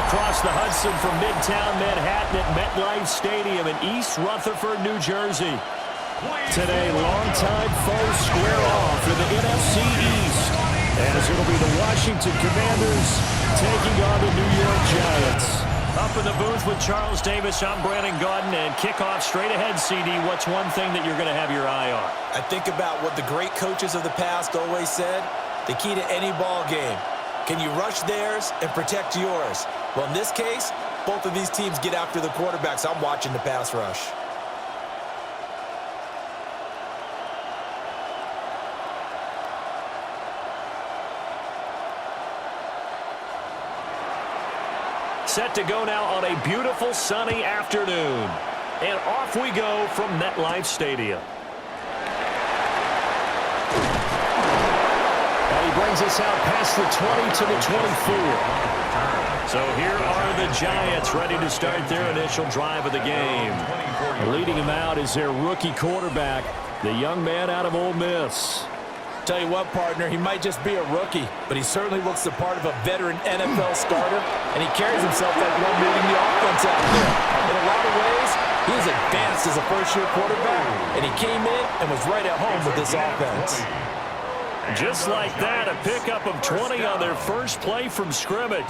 across the Hudson from Midtown Manhattan at MetLife Stadium in East Rutherford, New Jersey. Today, longtime foes square off in the NFC East, as it'll be the Washington Commanders taking on the New York Giants. Up in the booth with Charles Davis, I'm Brandon Gaudin, and kickoff straight ahead, CD. What's one thing that you're going to have your eye on? I think about what the great coaches of the past always said, the key to any ball game. Can you rush theirs and protect yours? Well, in this case, both of these teams get after the quarterbacks. I'm watching the pass rush. Set to go now on a beautiful sunny afternoon. And off we go from MetLife Stadium. And he brings us out past the 20 to the 24. So here are the Giants ready to start their initial drive of the game. Leading him out is their rookie quarterback, the young man out of Ole Miss. Tell you what, partner, he might just be a rookie, but he certainly looks the part of a veteran NFL starter, and he carries himself like one leading the offense out there. In a lot of ways, he is advanced as a first-year quarterback, and he came in and was right at home with this offense. Just like that, a pickup of 20 on their first play from scrimmage.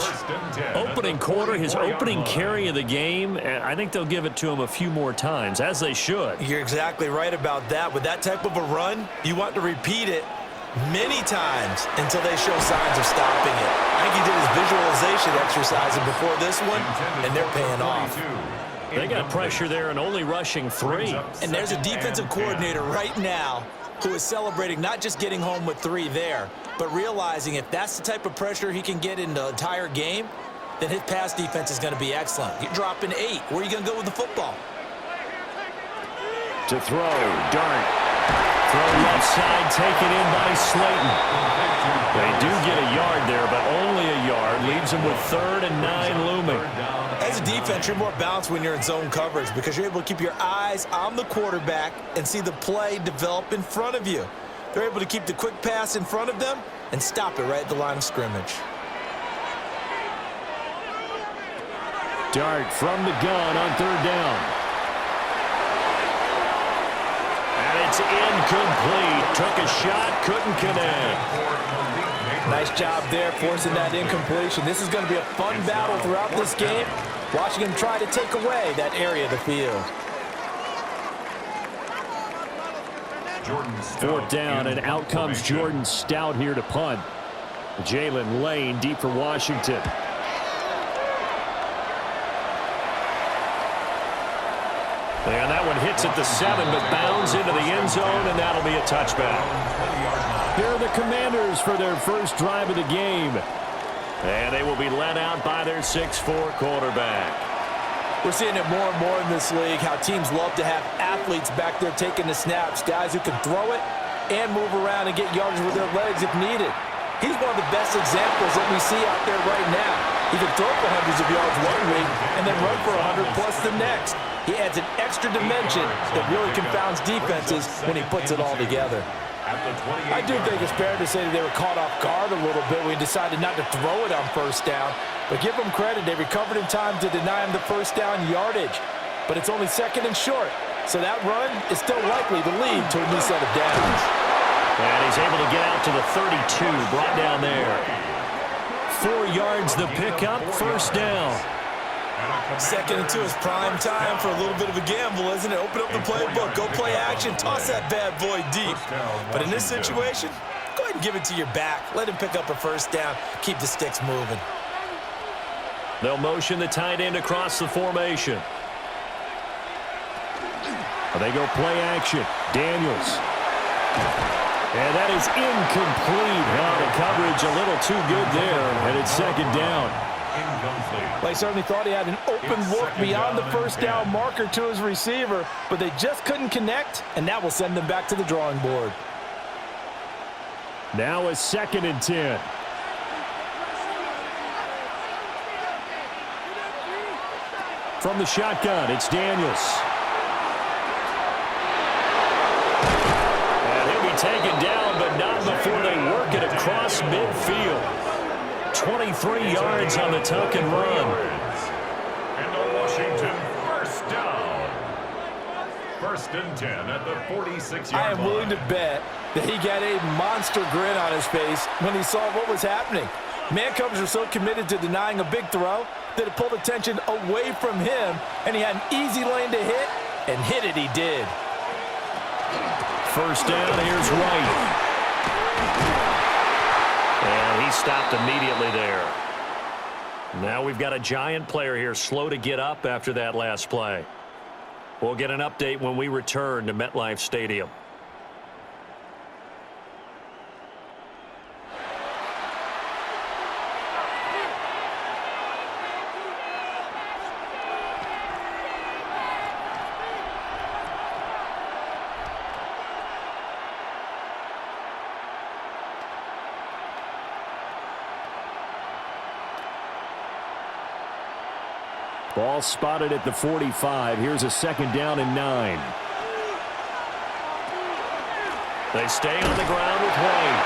Opening quarter, his opening carry of the game, and I think they'll give it to him a few more times, as they should. You're exactly right about that. With that type of a run, you want to repeat it many times until they show signs of stopping it. I think he did his visualization exercising before this one, and they're paying off. They got pressure there and only rushing 3. And there's a defensive coordinator right now who is celebrating not just getting home with 3 there, but realizing if that's the type of pressure he can get in the entire game, then his pass defense is going to be excellent. You're dropping 8. Where are you going to go with the football? To throw, Dart. Throw left side, taken in by Slayton. They do get a yard there, but only a yard. Leaves them with 3rd and 9 looming. As a defense, you're more balanced when you're in zone coverage because you're able to keep your eyes on the quarterback and see the play develop in front of you. They're able to keep the quick pass in front of them and stop it right at the line of scrimmage. Dart from the gun on 3rd down. And it's incomplete. Took a shot, couldn't connect. Nice job there forcing that incompletion. This is going to be a fun battle throughout this game. Watching him try to take away that area of the field. 4th down, and out comes Jordan Stout here to punt. Jalen Lane deep for Washington. And that one hits at the 7, but bounds into the end zone, and that'll be a touchback. Here are the Commanders for their first drive of the game. And they will be led out by their 6'4 quarterback. We're seeing it more and more in this league, how teams love to have athletes back there taking the snaps, guys who can throw it and move around and get yardage with their legs if needed. He's one of the best examples that we see out there right now. He can throw for hundreds of yards one week and then run for 100 plus the next. He adds an extra dimension that really confounds defenses when he puts it all together. I do think it's fair to say that they were caught off guard a little bit when he decided not to throw it on 1st down. But give them credit, they recovered in time to deny him the 1st down yardage. But it's only 2nd and short, so that run is still likely to lead to a new set of downs. And he's able to get out to the 32, brought down there. 4 yards the pickup, 1st down. 2nd and 2 is prime time for a little bit of a gamble, isn't it? Open up the playbook, go play action, toss that bad boy deep. But in this situation, go ahead and give it to your back. Let him pick up a 1st down, keep the sticks moving. They'll motion the tight end across the formation. They go play action. Daniels. And that is incomplete. Now the coverage a little too good there, and it's 2nd down. They certainly thought he had an open look beyond the 1st down marker to his receiver, but they just couldn't connect, and that will send them back to the drawing board. Now a 2nd and 10. From the shotgun, it's Daniels. And he'll be taken down, but not before they work it across midfield. 23 3 yards on the tuck and run. And the Washington first down. 1st and 10 at the 46-yard line. I am willing to bet that he got a monster grin on his face when he saw what was happening. Man coverage was so committed to denying a big throw that it pulled attention away from him, and he had an easy lane to hit, and hit it he did. 1st down, here's White. And he stopped immediately there. Now we've got a giant player here slow to get up after that last play. We'll get an update when we return to MetLife Stadium. Ball spotted at the 45. Here's a 2nd down and 9. They stay on the ground with White.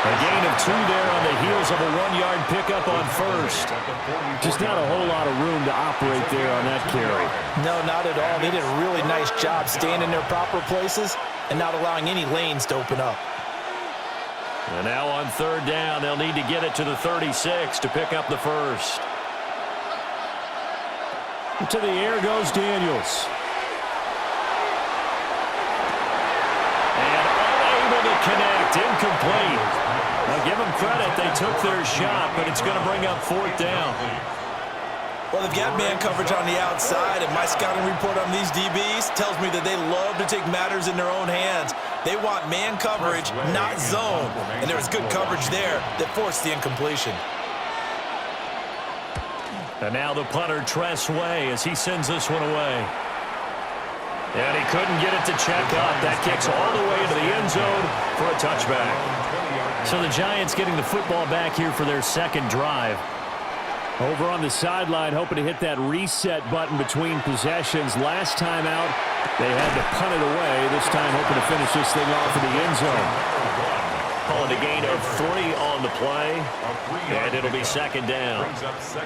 A gain of 2 there on the heels of a 1-yard pickup on 1st. Just not a whole lot of room to operate there on that carry. No, not at all. They did a really nice job staying in their proper places and not allowing any lanes to open up. And now on 3rd down, they'll need to get it to the 36 to pick up the 1st. To the air goes Daniels. And unable to connect. Incomplete. Now give them credit. They took their shot, but it's going to bring up 4th down. Well, they've got man coverage on the outside, and my scouting report on these DBs tells me that they love to take matters in their own hands. They want man coverage, not zone. And there was good coverage there that forced the incompletion. And now the punter, Tress Way, as he sends this one away. And he couldn't get it to check up. That kicks all the way into the end zone for a touchback. So the Giants getting the football back here for their 2nd drive. Over on the sideline, hoping to hit that reset button between possessions. Last time out, they had to punt it away. This time hoping to finish this thing off in the end zone. Calling a gain of 3 on the play, and it'll be 2nd down.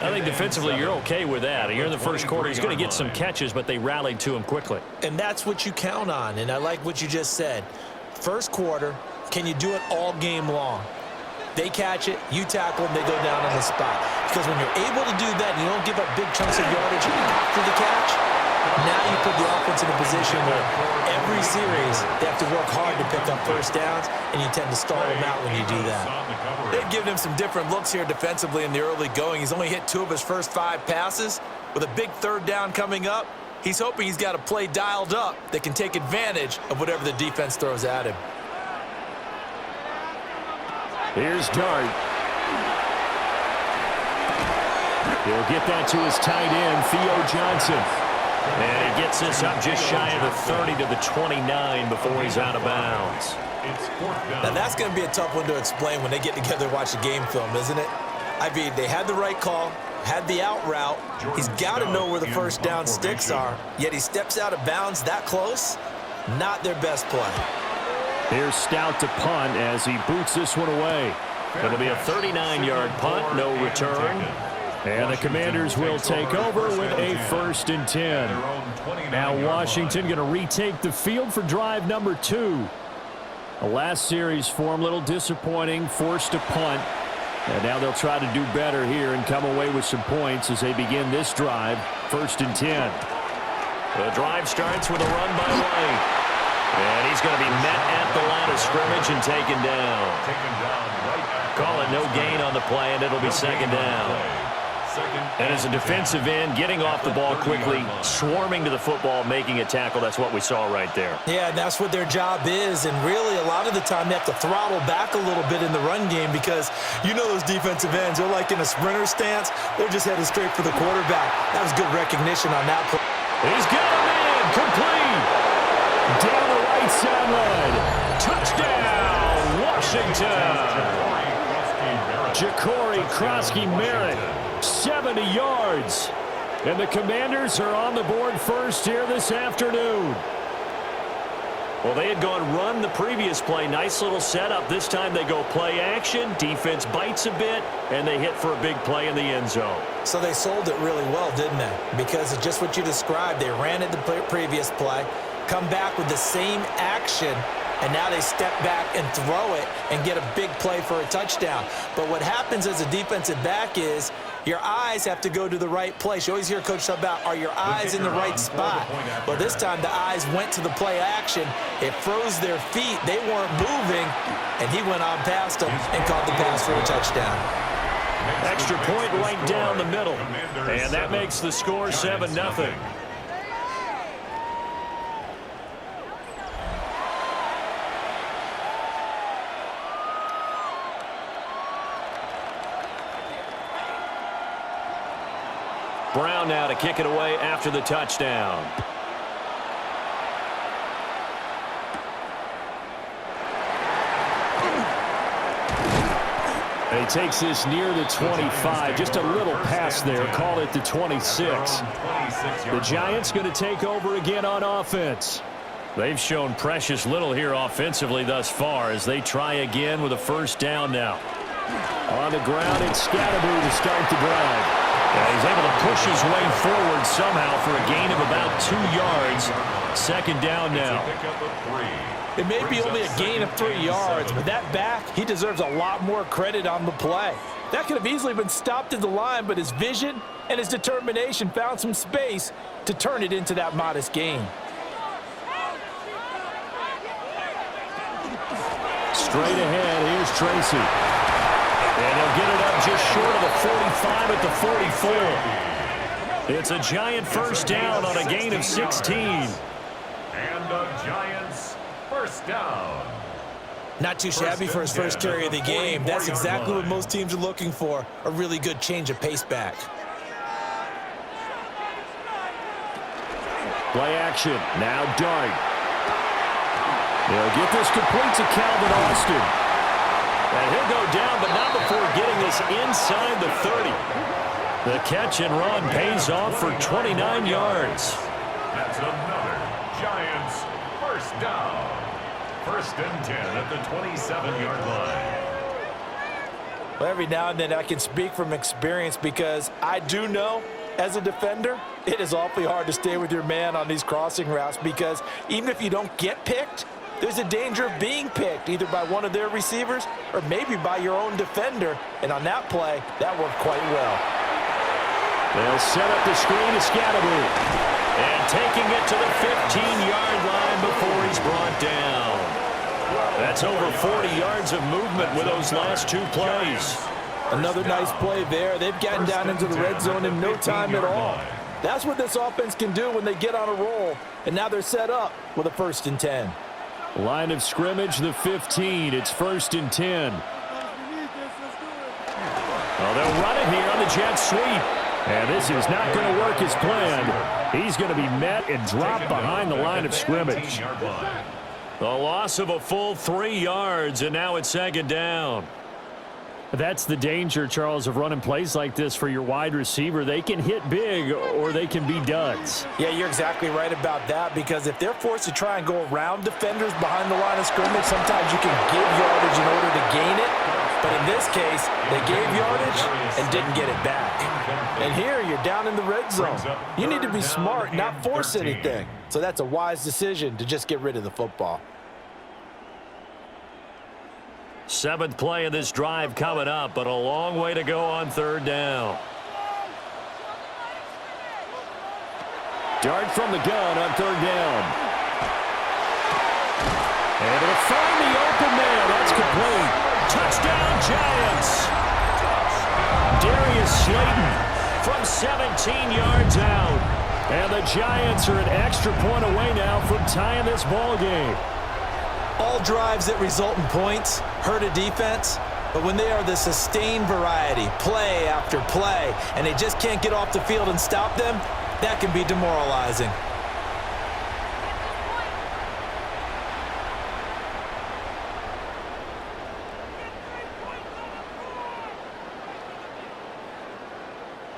I think defensively you're okay with that. Here in the 1st quarter, he's going to get some catches, but they rallied to him quickly. And that's what you count on, and I like what you just said. 1st quarter, can you do it all game long? They catch it, you tackle them, they go down on the spot. Because when you're able to do that and you don't give up big chunks of yardage after the catch, now you put the offense in a position where every series they have to work hard to pick up 1st downs, and you tend to stall them out when you do that. They've given him some different looks here defensively in the early going. He's only hit 2 of his first 5 passes. With a big 3rd down coming up, he's hoping he's got a play dialed up that can take advantage of whatever the defense throws at him. Here's Dart. He'll get that to his tight end, Theo Johnson. And he gets this up just shy of the 30 to the 29 before he's out of bounds. Now that's going to be a tough one to explain when they get together and watch the game film, isn't it? I mean, they had the right call, had the out route. He's got to know where the 1st down sticks are, yet he steps out of bounds that close. Not their best play. Here's Stout to punt as he boots this one away. It'll be a 39-yard punt, no return. And the Commanders will take over with a 1st and 10. Now Washington going to retake the field for drive number 2. The last series for him, a little disappointing, forced to punt. And now they'll try to do better here and come away with some points as they begin this drive, 1st and 10. The drive starts with a run by White. And he's going to be met at the line of scrimmage and taken down. Call it no gain on the play, and it'll be 2nd down. And as a defensive end, getting off the ball quickly, swarming to the football, making a tackle, that's what we saw right there. Yeah, and that's what their job is, and really a lot of the time they have to throttle back a little bit in the run game because you know those defensive ends, they're like in a sprinter stance, they're just headed straight for the quarterback. That was good recognition on that play. He's got him in, complete, down the right sideline, touchdown, Washington. Ja'Cory Krosky-Merritt, 70 yards. And the Commanders are on the board first here this afternoon. 1st and 10 Well, they had gone run the previous play. Nice little setup. This time they go play action. Defense bites a bit, and they hit for a big play in the end zone. So they sold it really well, didn't they? Because of just what you described. They ran it the previous play, come back with the same action, and now they step back and throw it and get a big play for a touchdown. But what happens as a defensive back is your eyes have to go to the right place. You always hear Coach talk about, are your eyes in the right spot? Well, this time the eyes went to the play action. It froze their feet. They weren't moving, and he went on past them and caught the pass for a touchdown. Extra point right down the middle, and that makes the score 7-0. Brown now to kick it away after the touchdown. He takes this near the 25. Just a little pass there. Call it the 26. The Giants going to take over again on offense. They've shown precious little here offensively thus far as they try again with a first down now. On the ground, it's Scatterby to start the drive. He's able to push his way forward somehow for a gain of about 2 yards. Second down now. It may be only a gain of 3 yards, but that back, he deserves a lot more credit on the play. That could have easily been stopped at the line, but his vision and his determination found some space to turn it into that modest gain. Straight ahead, here's Tracy. And he'll get it up just short of the 45 at the 44. It's a Giant first down on a gain of 16. And the Giants first down. Not too shabby for his first carry of the game. That's exactly what most teams are looking for, a really good change of pace back. Play action. Now Dart. They'll get this complete to Calvin Austin. And he'll go down, but not before getting this inside the 30. The catch and run pays off for 29 yards. That's another Giants first down. First and 10 at the 27-yard line. Well, every now and then I can speak from experience because I do know, as a defender, it is awfully hard to stay with your man on these crossing routes because even if you don't get picked, there's a danger of being picked either by one of their receivers or maybe by your own defender. And on that play, that worked quite well. They'll set up the screen to Scatterby. And taking it to the 15-yard line before he's brought down. That's over 40 yards of movement with those last two plays. Another nice play there. They've gotten down into the red zone in no time at all. That's what this offense can do when they get on a roll. And now they're set up with a 1st and 10. Line of scrimmage, the 15. It's 1st and 10. Well, they'll run it here on the jet sweep. And this is not going to work as planned. He's going to be met and dropped behind the line of scrimmage. The loss of a full 3 yards, and now it's 2nd down. That's the danger, Charles, of running plays like this for your wide receiver. They can hit big or they can be duds. Yeah, you're exactly right about that because if they're forced to try and go around defenders behind the line of scrimmage, sometimes you can give yardage in order to gain it. But in this case, they gave yardage and didn't get it back. And here, you're down in the red zone. You need to be smart, not force anything. So that's a wise decision to just get rid of the football. 7th play of this drive coming up, but a long way to go on 3rd down. Dart from the gun on 3rd down. And it'll find the open man. That's complete. Touchdown, Giants. Darius Slayton from 17 yards out. And the Giants are an extra point away now from tying this ball game. All drives that result in points hurt a defense, but when they are the sustained variety, play after play, and they just can't get off the field and stop them, that can be demoralizing.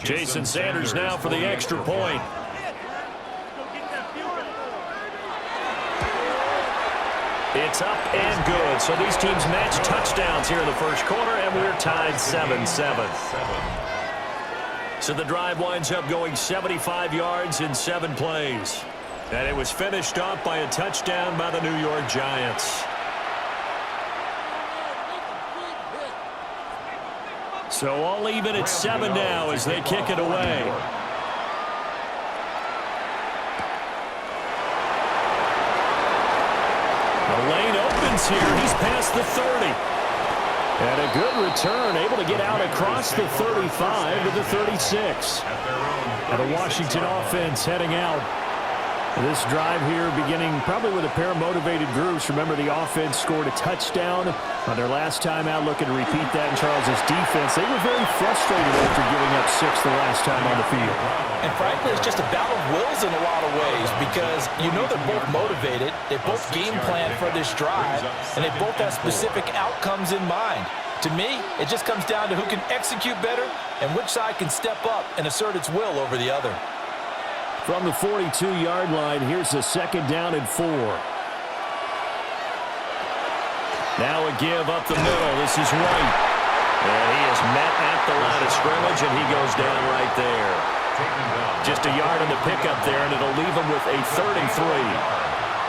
Jason Sanders now for the extra point. It's up and good. So these teams match touchdowns here in the first quarter, and we're tied 7-7. So the drive winds up going 75 yards in 7 plays. And it was finished off by a touchdown by the New York Giants. So all even at 7 now as they kick it away. The lane opens here. He's past the 30. And a good return, able to get out across the 35 to the 36. And the Washington offense heading out. This drive here beginning probably with a pair of motivated groups. Remember, the offense scored a touchdown on their last time out. Looking to repeat that in Charles's defense. They were very frustrated after giving up 6 the last time on the field. And frankly, it's just a battle of wills in a lot of ways because you know they're both motivated. They both game plan for this drive, and they both have specific outcomes in mind. To me, it just comes down to who can execute better and which side can step up and assert its will over the other. From the 42-yard line, here's a 2nd down and 4. Now a give up the middle. This is White. And he is met at the line of scrimmage, and he goes down right there. Just a yard on the pickup there, and it'll leave him with a 3rd and 3.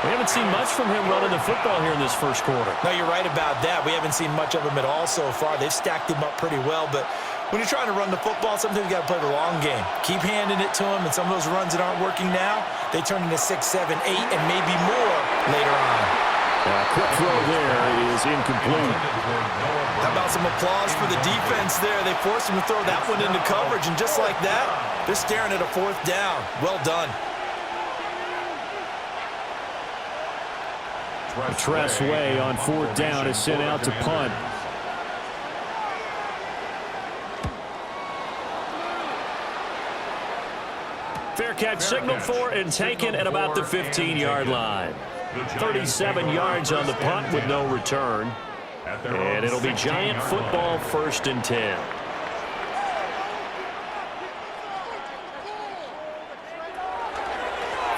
We haven't seen much from him running the football here in this first quarter. No, you're right about that. We haven't seen much of him at all so far. They've stacked him up pretty well, but when you're trying to run the football, sometimes you got to play the long game. Keep handing it to him, and some of those runs that aren't working now, they turn into 6, 7, 8, and maybe more later on. Quick throw there is incomplete. How about some applause for the defense there? They forced him to throw that one into coverage, and just like that, they're staring at a 4th down. Well done. Tress Way on 4th down is sent out to punt. Fair catch signaled for and taken at about the 15-yard line. 37 yards on the punt with no return. And it'll be Giant football, 1st and 10.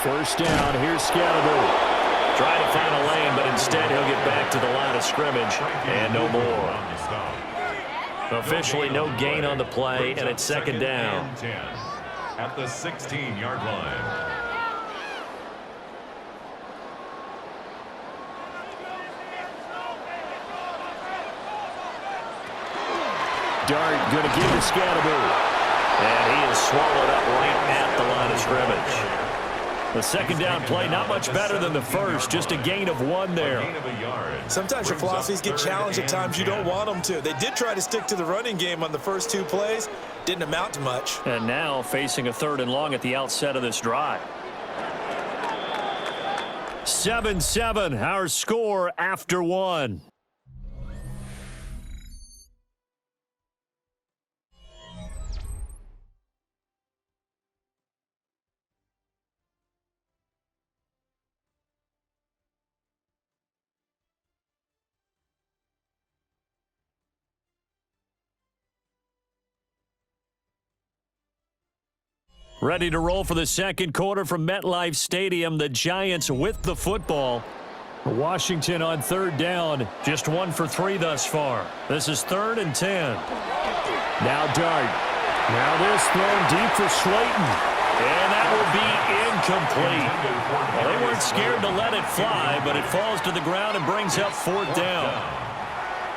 First down, here's Scalaboo. Trying to find a lane, but instead he'll get back to the line of scrimmage, and no more. Officially no gain on the play, and it's 2nd down. At the 16-yard line. Dart going to give to Scalaboo. And he is swallowed up right at the line of scrimmage. The 2nd down play, not much better than the first, just a gain of 1 there. Sometimes your philosophies get challenged at times you don't want them to. They did try to stick to the running game on the first 2 plays. Didn't amount to much. And now facing a 3rd and long at the outset of this drive. 7-7, our score after 1. Ready to roll for the 2nd quarter from MetLife Stadium. The Giants with the football. Washington on 3rd down. Just 1 for 3 thus far. This is 3rd and 10. Now Dart. Now this thrown deep for Slayton. And that will be incomplete. Well, they weren't scared to let it fly, but it falls to the ground and brings up 4th down.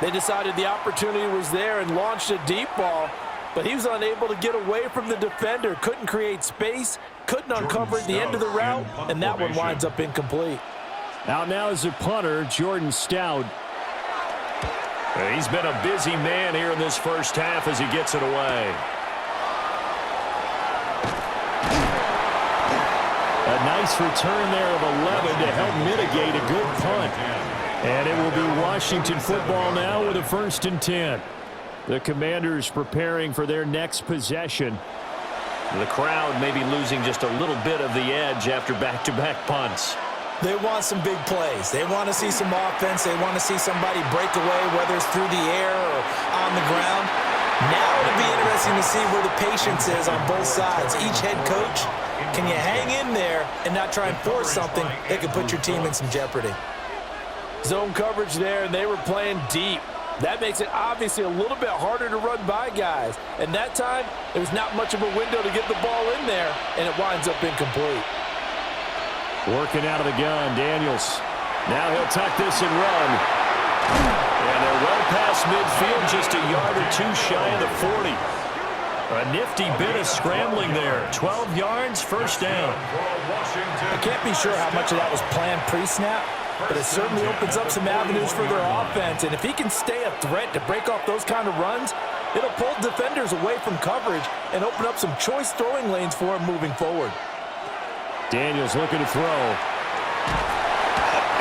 They decided the opportunity was there and launched a deep ball. But he was unable to get away from the defender. Couldn't create space. Couldn't uncover at the end of the route. And that one winds up incomplete. Out now is a punter, Jordan Stout. He's been a busy man here in this first half as he gets it away. A nice return there of 11 to help mitigate a good punt. And it will be Washington football now with a 1st and 10. The Commanders preparing for their next possession. The crowd may be losing just a little bit of the edge after back-to-back punts. They want some big plays. They want to see some offense. They want to see somebody break away, whether it's through the air or on the ground. Now it'll be interesting to see where the patience is on both sides. Each head coach, can you hang in there and not try and force something that could put your team in some jeopardy? Zone coverage there, and they were playing deep. That makes it obviously a little bit harder to run by guys. And that time, there was not much of a window to get the ball in there, and it winds up incomplete. Working out of the gun, Daniels. Now he'll tuck this and run. And they're well past midfield, just a yard or two shy of the 40. A nifty bit of scrambling there. 12 yards, first down. I can't be sure how much of that was planned pre-snap, but it certainly opens up some avenues for their offense. And if he can stay a threat to break off those kind of runs, it'll pull defenders away from coverage and open up some choice throwing lanes for him moving forward. Daniels looking to throw.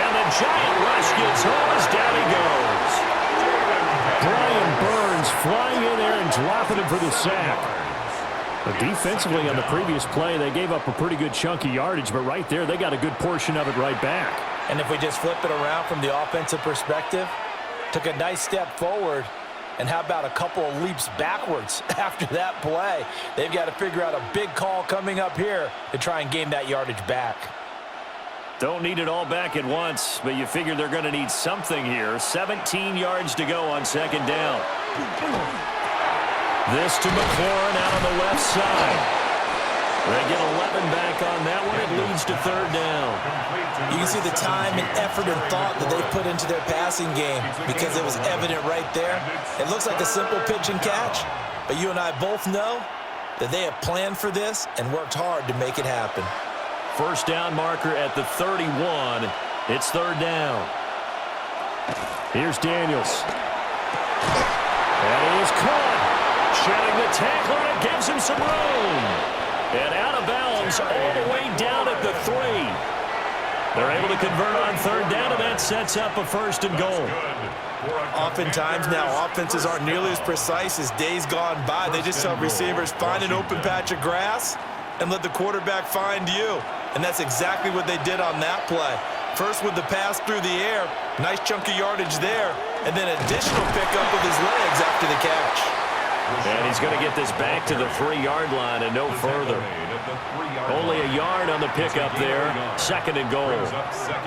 And the giant rush gets home as down he goes. Brian Burns flying in there and dropping him for the sack. But defensively on the previous play, they gave up a pretty good chunk of yardage, but right there, they got a good portion of it right back. And if we just flip it around from the offensive perspective, took a nice step forward, and how about a couple of leaps backwards after that play? They've got to figure out a big call coming up here to try and gain that yardage back. Don't need it all back at once, but you figure they're going to need something here. 17 yards to go on second down. This to McLaurin out on the left side. They get 11 back on that one. It leads to third down. You can see the time and effort and thought that they put into their passing game because it was evident right there. It looks like a simple pitch and catch, but you and I both know that they have planned for this and worked hard to make it happen. First down marker at the 31. It's third down. Here's Daniels. And he is caught. Shedding the tackle, and it gives him some room. And out of bounds all the way down at the 3. They're able to convert on third down, and that sets up a first and goal. Oftentimes now, offenses aren't nearly as precise as days gone by. They just tell receivers, find an open patch of grass and let the quarterback find you. And that's exactly what they did on that play. First with the pass through the air, nice chunk of yardage there, and then additional pickup with his legs after the catch. And he's going to get this back to the 3-yard line and no further. Only a yard on the pickup there. Second and goal.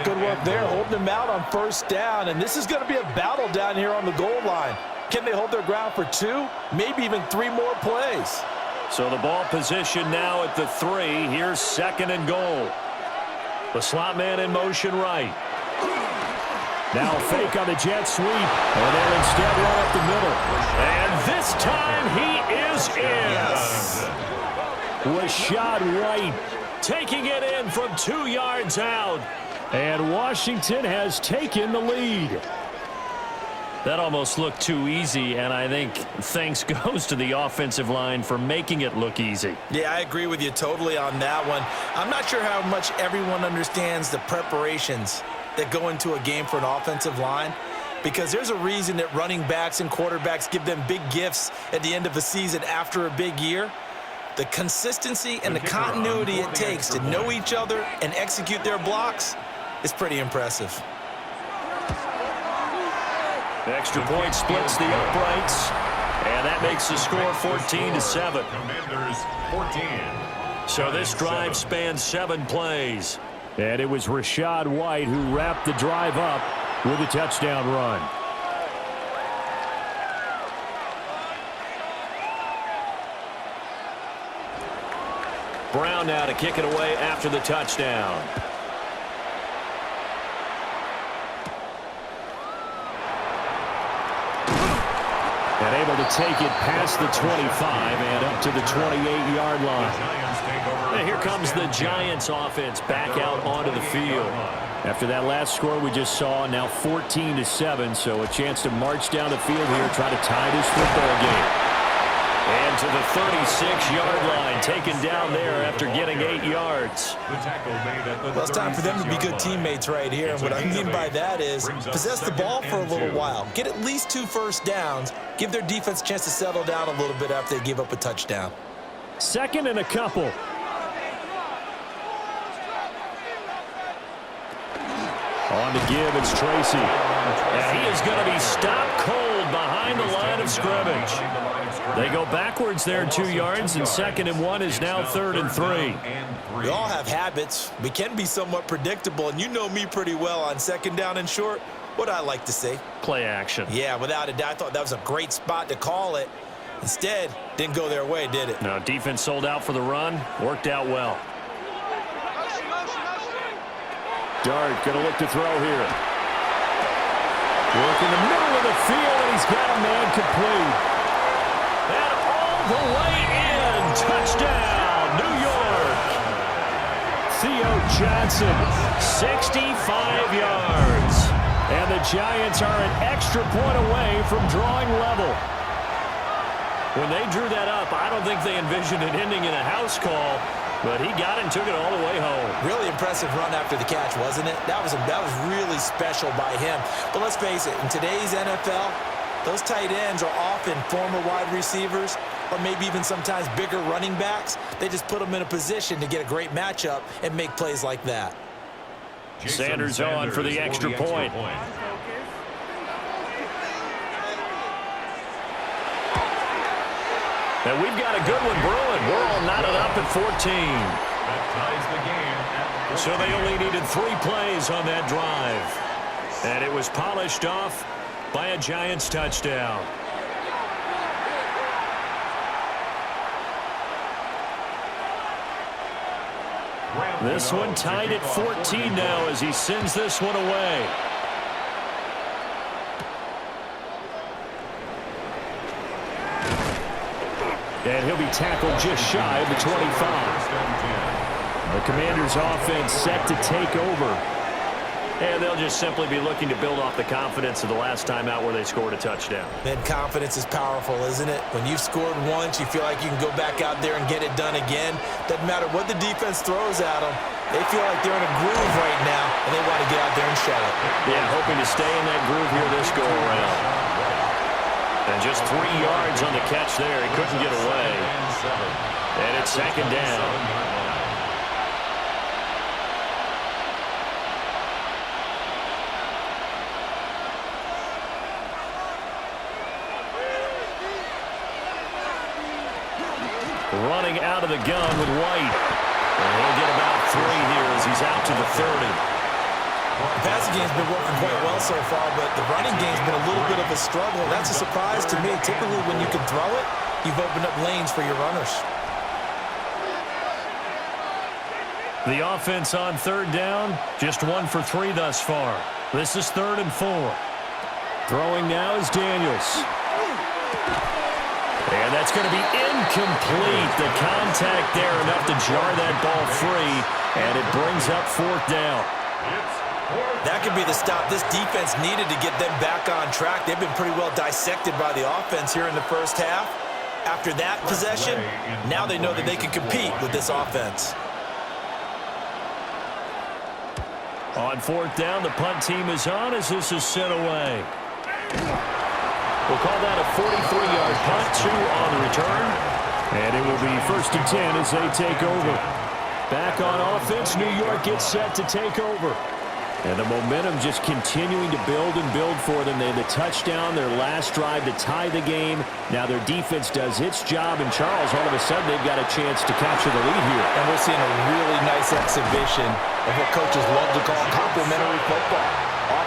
Good work there, holding him out on first down. And this is going to be a battle down here on the goal line. Can they hold their ground for 2, maybe even 3 more plays? So the ball position now at the 3. Here's second and goal. The slot man in motion right. Now fake on the jet sweep. And they'll instead run up the middle. And this time he is in. Yes. Rashad White taking it in from 2 yards out. And Washington has taken the lead. That almost looked too easy, and I think thanks goes to the offensive line for making it look easy. Yeah, I agree with you totally on that one. I'm not sure how much everyone understands the preparations that go into a game for an offensive line, because there's a reason that running backs and quarterbacks give them big gifts at the end of a season after a big year. The consistency and the continuity it takes to know each other and execute their blocks is pretty impressive. The extra point splits the uprights, and that makes the score 14-7. Commanders 14. So this drive spans 7 plays. And it was Rashad White who wrapped the drive up with a touchdown run. Brown now to kick it away after the touchdown. And able to take it past the 25 and up to the 28-yard line. And here comes the Giants offense back out onto the field. After that last score we just saw, now 14-7, so a chance to march down the field here, try to tie this football game. And to the 36-yard line, taken down there after getting 8 yards. Well, it's time for them to be good teammates right here. And what I mean by that is possess the ball for a little while. Get at least 2 first downs. Give their defense a chance to settle down a little bit after they give up a touchdown. Second and a couple. On to give, it's Tracy. And he is going to be stopped cold behind the line of scrimmage. They go backwards there 2 yards, and 2nd and 1 is now 3rd and 3. We all have habits. We can be somewhat predictable, and you know me pretty well on 2nd down and short. What do I like to see? Play action. Yeah, without a doubt. I thought that was a great spot to call it. Instead, didn't go their way, did it? No, defense sold out for the run. Worked out well. Dart going to look to throw here. Work in the middle of the field, and he's got a man complete. And all the way in. Touchdown, New York. Theo Johnson, 65 yards. And the Giants are an extra point away from drawing level. When they drew that up, I don't think they envisioned it ending in a house call, but he got it and took it all the way home. Really impressive run after the catch, wasn't it? That was really special by him. But let's face it, in today's NFL, those tight ends are often former wide receivers or maybe even sometimes bigger running backs. They just put them in a position to get a great matchup and make plays like that. Sanders on for the extra point. And we've got a good one brewing. We're all knotted up at 14. That ties the game at 14. So they only needed 3 plays on that drive. And it was polished off by a Giants touchdown. This one tied at 14 now as he sends this one away. And he'll be tackled just shy of the 25. The Commanders' offense set to take over. And they'll just simply be looking to build off the confidence of the last time out where they scored a touchdown. Man, confidence is powerful, isn't it? When you've scored once, you feel like you can go back out there and get it done again. Doesn't matter what the defense throws at them. They feel like they're in a groove right now, and they want to get out there and show it. Yeah, hoping to stay in that groove here this go-around. And just 3 yards on the catch there. He couldn't get away. And it's second down. Running out of the gun with White. And he'll get about 3 here as he's out to the 30. The passing game's been working quite well so far, but the running game's been a little bit of a struggle. That's a surprise to me. Typically, when you can throw it, you've opened up lanes for your runners. The offense on third down, just 1 for 3 thus far. This is 3rd and 4. Throwing now is Daniels. And that's going to be incomplete. The contact there enough to jar that ball free, and it brings up 4th down. That could be the stop this defense needed to get them back on track. They've been pretty well dissected by the offense here in the first half. After that possession, now they know that they can compete with this offense. On 4th down, the punt team is on as this is sent away. We'll call that a 43-yard punt, 2 on the return. And it will be 1st and 10 as they take over. Back on offense, New York gets set to take over. And the momentum just continuing to build and build for them. They had the touchdown, their last drive to tie the game. Now their defense does its job, and Charles, all of a sudden, they've got a chance to capture the lead here. And we're seeing a really nice exhibition of what coaches love to call complementary football.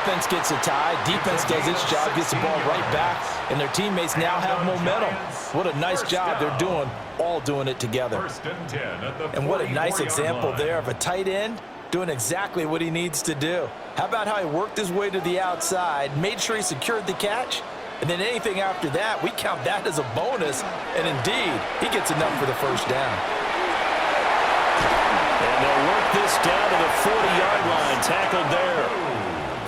Offense gets a tie, defense does its job, gets the ball right back, and their teammates now have momentum. What a nice job they're doing, all doing it together. And what a nice example there of a tight end doing exactly what he needs to do. How about how he worked his way to the outside, made sure he secured the catch, and then anything after that, we count that as a bonus, and indeed, he gets enough for the first down. And they'll work this down to the 40-yard line, tackled there.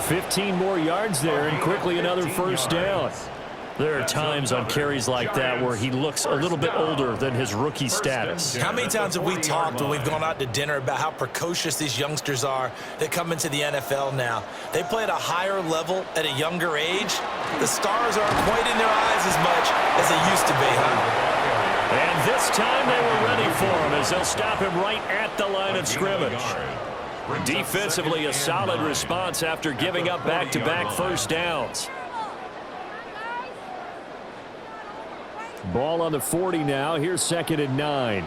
15 more yards there, and quickly another first down. There are times on carries like that where he looks a little bit older than his rookie status. How many times have we talked when we've gone out to dinner about how precocious these youngsters are that come into the NFL now? They play at a higher level at a younger age. The stars aren't quite in their eyes as much as they used to be, huh? And this time they were ready for him as they'll stop him right at the line of scrimmage. Defensively, a solid response after giving up back-to-back first downs. Ball on the 40 now. Here's 2nd and 9.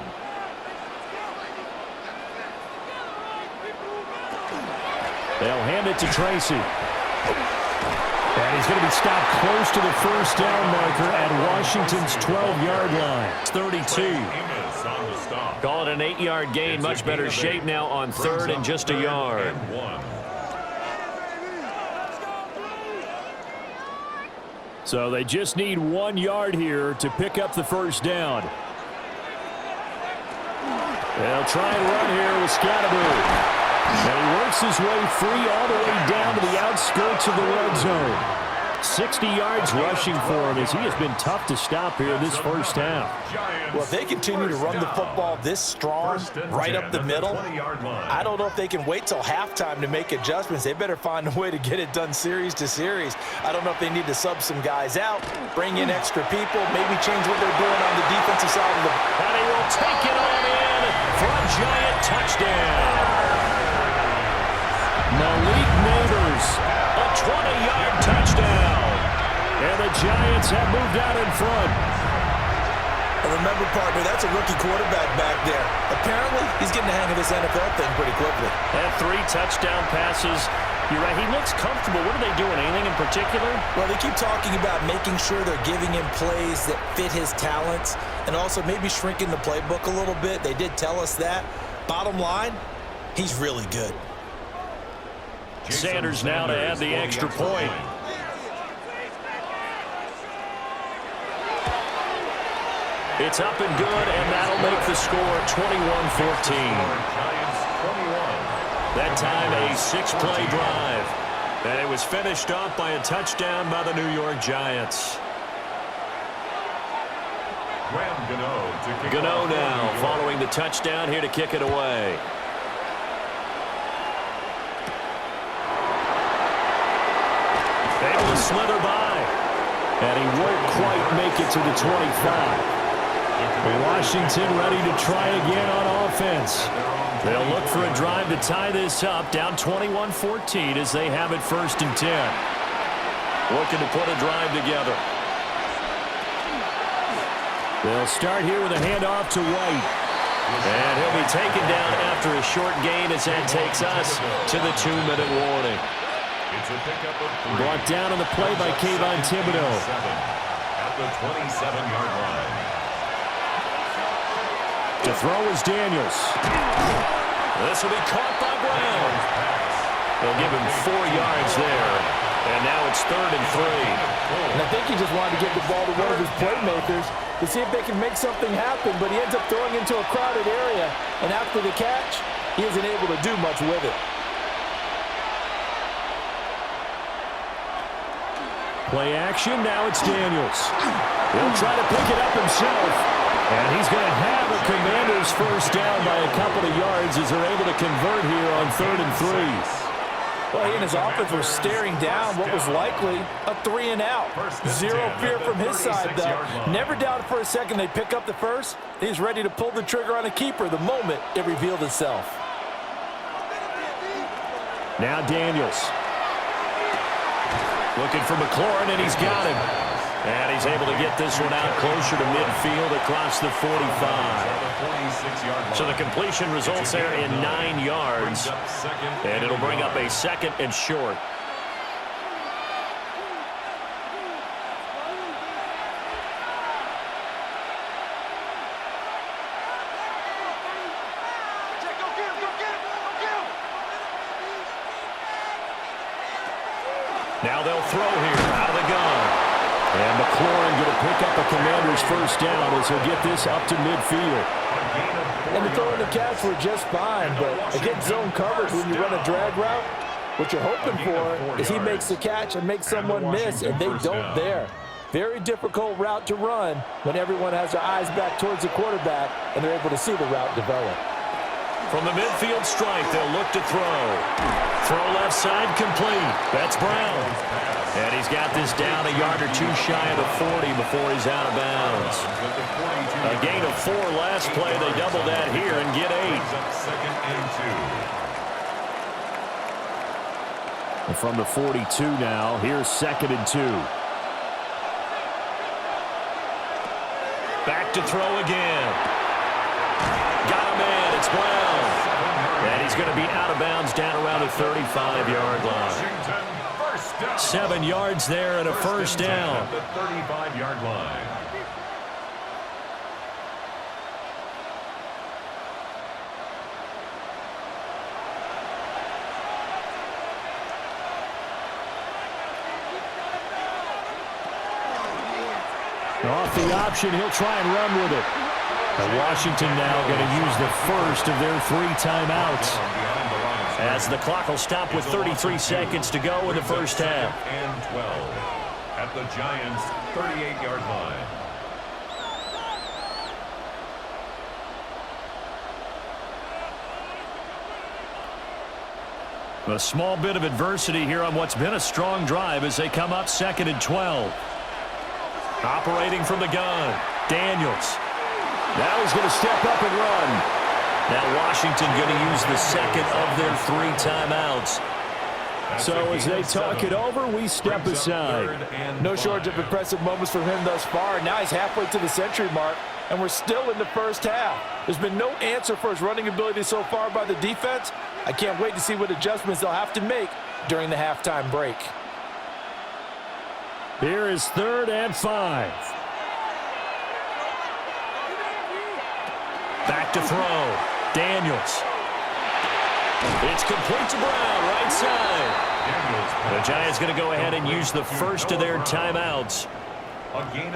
They'll hand it to Tracy. And he's going to be stopped close to the first down marker at Washington's 12-yard line. It's 32. Call it an 8-yard gain. Much better shape now on third and just a yard. So they just need 1 yard here to pick up the first down. They'll try and run here with Scatterby. And he works his way free all the way down to the outskirts of the red zone. 60 yards rushing for him as he has been tough to stop here this first half. Well, if they continue to run the football this strong, right up the middle, I don't know if they can wait till halftime to make adjustments. They better find a way to get it done series to series. I don't know if they need to sub some guys out, bring in extra people, maybe change what they're doing on the defensive side of the ball. And he will take it on in for a giant touchdown. Malik Neighbors, a 20-yard touchdown. And the Giants have moved out in front. Remember, partner, that's a rookie quarterback back there. Apparently, he's getting the hang of this NFL thing pretty quickly. And 3 touchdown passes. You're right, he looks comfortable. What are they doing, anything in particular? Well, they keep talking about making sure they're giving him plays that fit his talents and also maybe shrinking the playbook a little bit. They did tell us that. Bottom line, he's really good. Sanders now to add the extra point. It's up and good, and that'll make the score 21-14. That time a 6-play drive. And it was finished off by a touchdown by the New York Giants. Gano now following the touchdown here to kick it away. Able to slither by. And he won't quite make it to the 25. Washington ready to try again on offense. They'll look for a drive to tie this up, down 21-14 as they have it first and 10. Looking to put a drive together. They'll start here with a handoff to White. And he'll be taken down after a short gain as that takes us to the 2-minute warning. Brought down on the play by Kayvon Thibodeau. At the 27-yard line. To throw is Daniels. This will be caught by Brown. They'll give him 4 yards there. And now it's 3rd and 3. And I think he just wanted to get the ball to one of his playmakers to see if they can make something happen, but he ends up throwing into a crowded area. And after the catch, he isn't able to do much with it. Play action, now it's Daniels. He'll try to pick it up himself. And he's going to have a Commander's first down by a couple of yards as they're able to convert here on 3rd and 3. Well, he and his offense were staring down what was likely a 3-and-out. Zero fear from his side, though. Never doubted for a second they'd pick up the first. He's ready to pull the trigger on a keeper the moment it revealed itself. Now Daniels. Looking for McLaurin, and he's got him. And he's able to get this one out closer to midfield across the 45. So the completion results there in 9 yards. And it'll bring up a 2nd and short. Now they'll throw here out of the gun. And McLaurin going to pick up a Commander's first down as he'll get this up to midfield. And the throw and the catch were just fine, but against zone coverage when you run a drag route, what you're hoping for is he makes the catch and makes someone miss, and they don't there. Very difficult route to run when everyone has their eyes back towards the quarterback and they're able to see the route develop. From the midfield stripe, they'll look to throw. Throw left side complete. That's Brown. And he's got this down a yard or 2 shy of the 40 before he's out of bounds. A gain of 4 last play. They double that here and get 8. And from the 42 now, here's 2nd and 2. Back to throw again. Got him in. It's Brown. And he's going to be out of bounds down around the 35-yard line. down. 7 yards there and a first down. At the 35-yard line. Off the option, he'll try and run with it. And Washington now going to use the first of their 3 timeouts, as the clock will stop with 33 seconds to go in the first half. And 12 at the Giants' 38-yard line. A small bit of adversity here on what's been a strong drive as they come up 2nd and 12. Operating from the gun, Daniels. Now he's going to step up and run. Now Washington going to use the second of their 3 timeouts. So as they talk it over, we step aside. No shortage of impressive moments from him thus far. Now he's halfway to the century mark, and we're still in the first half. There's been no answer for his running ability so far by the defense. I can't wait to see what adjustments they'll have to make during the halftime break. Here is 3rd and 5. Back to throw. Daniels. It's complete to Brown, right side. The Giants going to go ahead and use the first of their timeouts,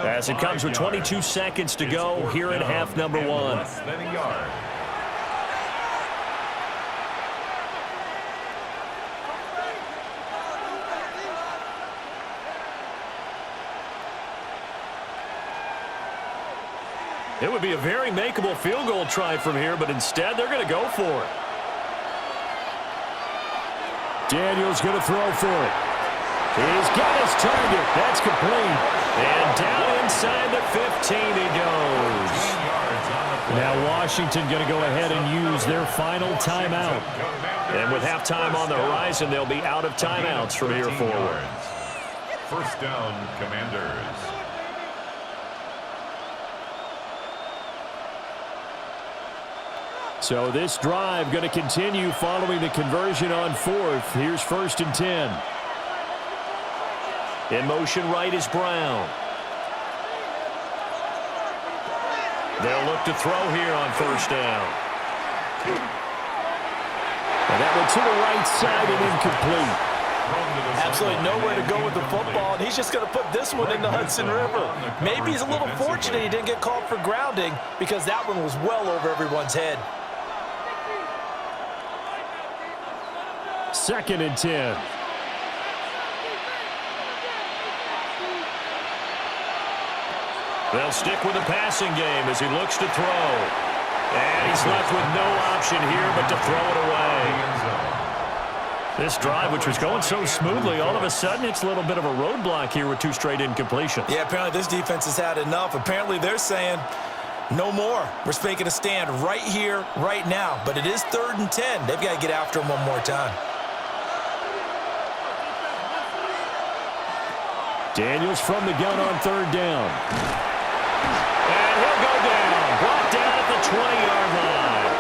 as it comes with 22 seconds to go here in half number 1. Less than a yard. It would be a very makeable field goal try from here, but instead they're going to go for it. Daniels going to throw for it. He's got his target. That's complete. And down inside the 15 he goes. Now Washington going to go ahead and use their final timeout. And with halftime on the horizon, they'll be out of timeouts from here forward. First down, Commanders. So this drive going to continue following the conversion on 4th. Here's 1st and 10. In motion right is Brown. They'll look to throw here on 1st down. And that one to the right side and incomplete. Absolutely nowhere to go with the football, and he's just going to put this one in the Hudson River. Maybe he's a little fortunate he didn't get called for grounding, because that one was well over everyone's head. 2nd and 10. They'll stick with the passing game as he looks to throw. And he's left with no option here but to throw it away. This drive, which was going so smoothly, all of a sudden it's a little bit of a roadblock here with 2 straight incompletions. Yeah, apparently this defense has had enough. Apparently they're saying no more. We're making a stand right here, right now. But it is 3rd and 10. They've got to get after him one more time. Daniels from the gun on 3rd down. And he'll go down. Brought down at the 20-yard line.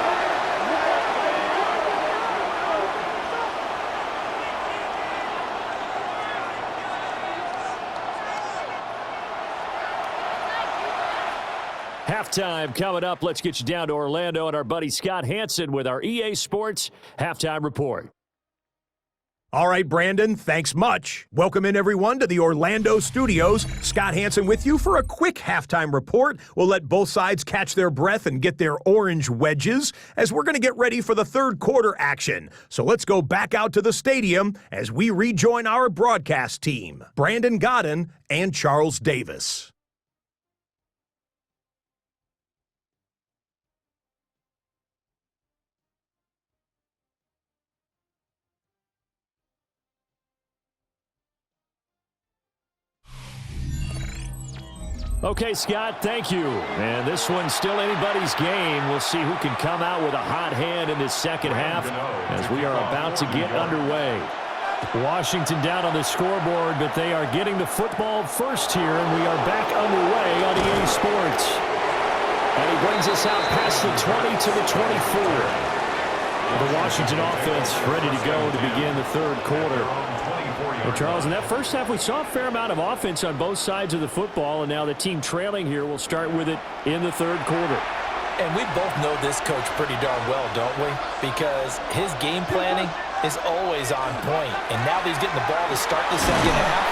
Halftime coming up. Let's get you down to Orlando and our buddy Scott Hansen with our EA Sports Halftime Report. All right, Brandon, thanks much. Welcome in, everyone, to the Orlando studios. Scott Hansen with you for a quick halftime report. We'll let both sides catch their breath and get their orange wedges as we're going to get ready for the 3rd quarter action. So let's go back out to the stadium as we rejoin our broadcast team, Brandon Godden and Charles Davis. Okay, Scott, thank you. And this one's still anybody's game. We'll see who can come out with a hot hand in this second half as we are about to get underway. Washington down on the scoreboard, but they are getting the football first here, and we are back underway on EA Sports. And he brings us out past the 20 to the 24. The Washington offense ready to go to begin the 3rd quarter. Well, Charles, in that first half, we saw a fair amount of offense on both sides of the football, and now the team trailing here will start with it in the third quarter. And we both know this coach pretty darn well, don't we? Because his game planning is always on point. And now that he's getting the ball to start the second half,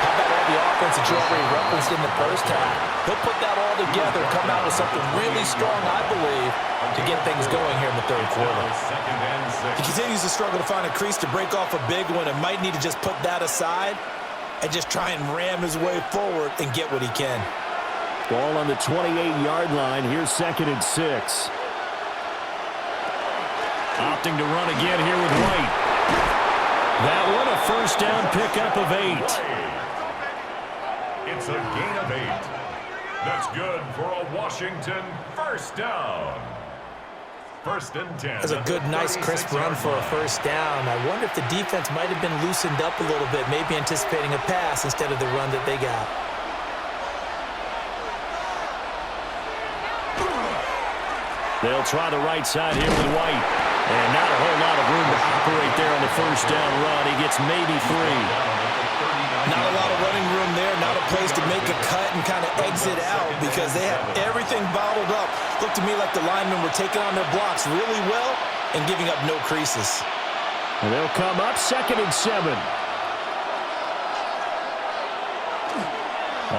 how about all the offense that you already referenced in the first half? He'll put that all together, come out with something really strong, I believe, to get things going here in the third quarter. He continues to struggle to find a crease to break off a big one and might need to just put that aside and just try and ram his way forward and get what he can. Ball on the 28-yard line. Here's 2nd and 6. Opting to run again here with White. That one, a first down pickup of 8. It's a gain of 8. That's good for a Washington first down. 1st and 10. That's a good, nice, crisp run for a first down. I wonder if the defense might have been loosened up a little bit, maybe anticipating a pass instead of the run that they got. They'll try the right side here with White. And not a whole lot of room to operate there on the first down run. He gets maybe 3. Not a lot of running room there, not a place to make a cut and kind of exit out because they have everything bottled up. Looked to me like the linemen were taking on their blocks really well and giving up no creases. And they'll come up 2nd and 7.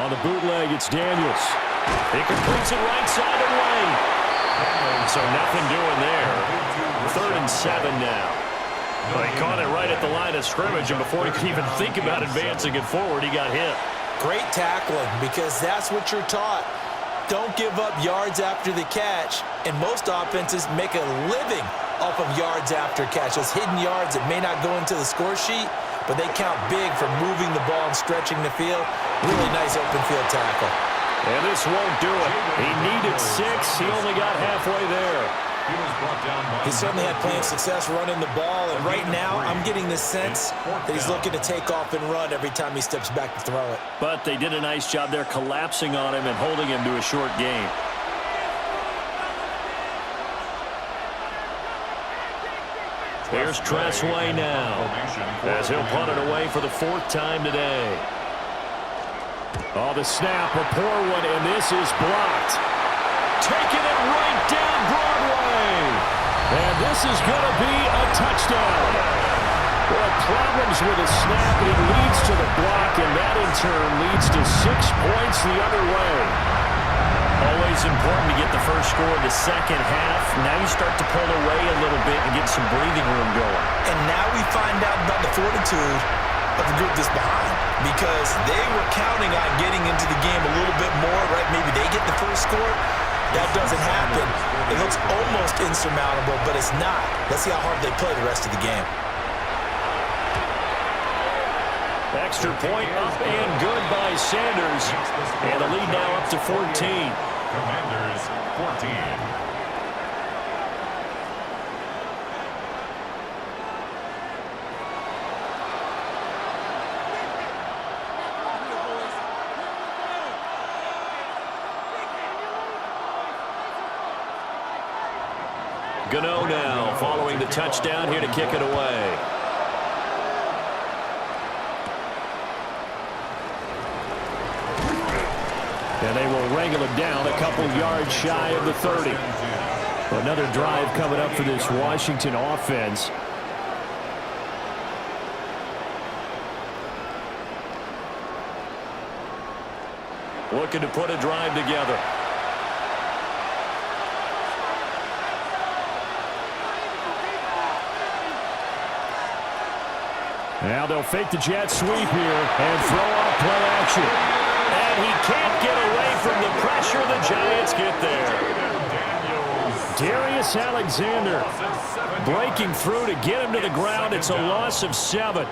On the bootleg, it's Daniels. He completes it right side away. So nothing doing there. 3rd and 7 now. Well, he caught it right at the line of scrimmage, and before he could even think about advancing it forward, he got hit. Great tackling, because that's what you're taught. Don't give up yards after the catch, and most offenses make a living off of yards after catch. Those hidden yards that may not go into the score sheet, but they count big for moving the ball and stretching the field. Really nice open field tackle. And this won't do it. He needed 6. He only got halfway there. He certainly had plenty of success running the ball, and right now I'm getting the sense that he's looking to take off and run every time he steps back to throw it. But they did a nice job there collapsing on him and holding him to a short gain. Here's Tressway now, as he'll punt it away for the 4th time today. Oh, the snap, a poor one, and this is blocked. Taking it right down Broadway. And this is going to be a touchdown. Well, problems with the snap, it leads to the block, and that in turn leads to 6 points the other way. Always important to get the first score in the second half. Now you start to pull away a little bit and get some breathing room going. And now we find out about the fortitude of the group that's behind, because they were counting on getting into the game a little bit more, right? Maybe they get the first score. That doesn't happen. It looks almost insurmountable, but it's not. Let's see how hard they play the rest of the game. Extra point up and good by Sanders. And the lead now up to 14. Commanders 14. Gano now following the touchdown here to kick it away. And they will wrangle him down a couple yards shy of the 30. Another drive coming up for this Washington offense. Looking to put a drive together. Now they'll fake the jet sweep here and throw off play action. And he can't get away from the pressure. The Giants get there. Darius Alexander breaking through to get him to the ground. It's a loss of 7.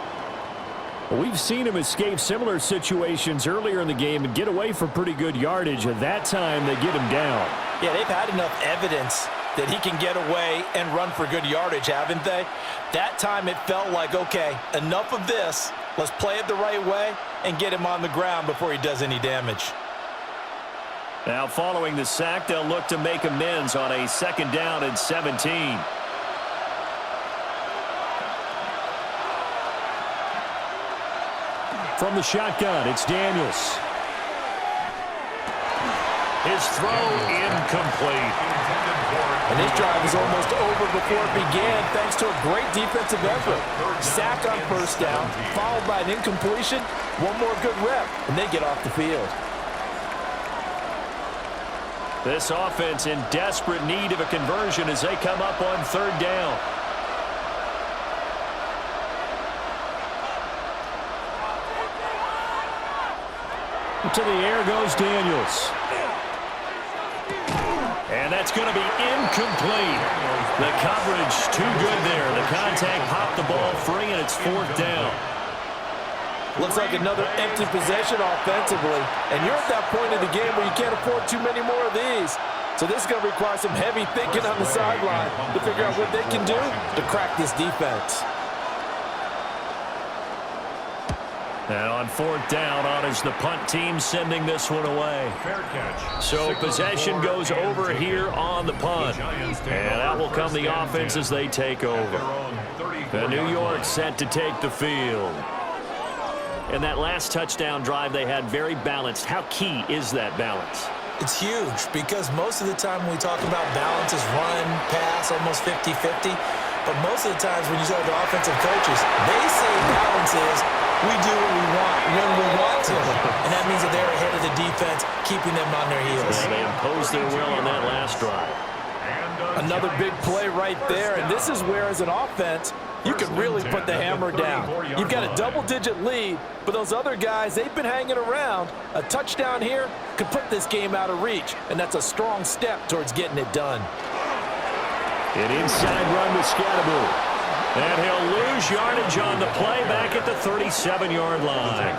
We've seen him escape similar situations earlier in the game and get away for pretty good yardage. At that time, they get him down. Yeah, they've had enough evidence that he can get away and run for good yardage, haven't they? That time it felt like, okay, enough of this. Let's play it the right way and get him on the ground before he does any damage. Now following the sack, they'll look to make amends on a 2nd down and 17. From the shotgun, it's Daniels. His throw incomplete. And this drive is almost over before it began thanks to a great defensive effort. Sack on first down, followed by an incompletion, one more good rep, and they get off the field. This offense in desperate need of a conversion as they come up on third down. To the air goes Daniels. And that's going to be incomplete. The coverage too good there. The contact popped the ball free, and it's fourth down. Looks like another empty possession offensively. And you're at that point in the game where you can't afford too many more of these. So this is going to require some heavy thinking on the sideline to figure out what they can do to crack this defense. And on fourth down, on is the punt team sending this one away. Fair catch. So possession goes over here on the punt. And that will come the offense as they take over. The New York set to take the field. And that last touchdown drive they had very balanced. How key is that balance? It's huge because most of the time when we talk about balance is run, pass, almost 50-50. But most of the times when you talk to offensive coaches, they say balance is we do what we want when we want to. And that means that they're ahead of the defense, keeping them on their heels. And they imposed their will on that last drive. Another big play right there. And this is where, as an offense, you can really put the hammer down. You've got a double-digit lead, but those other guys, they've been hanging around. A touchdown here could put this game out of reach, and that's a strong step towards getting it done. An inside run with Scatterbury. And he'll lose yardage on the play back at the 37-yard line.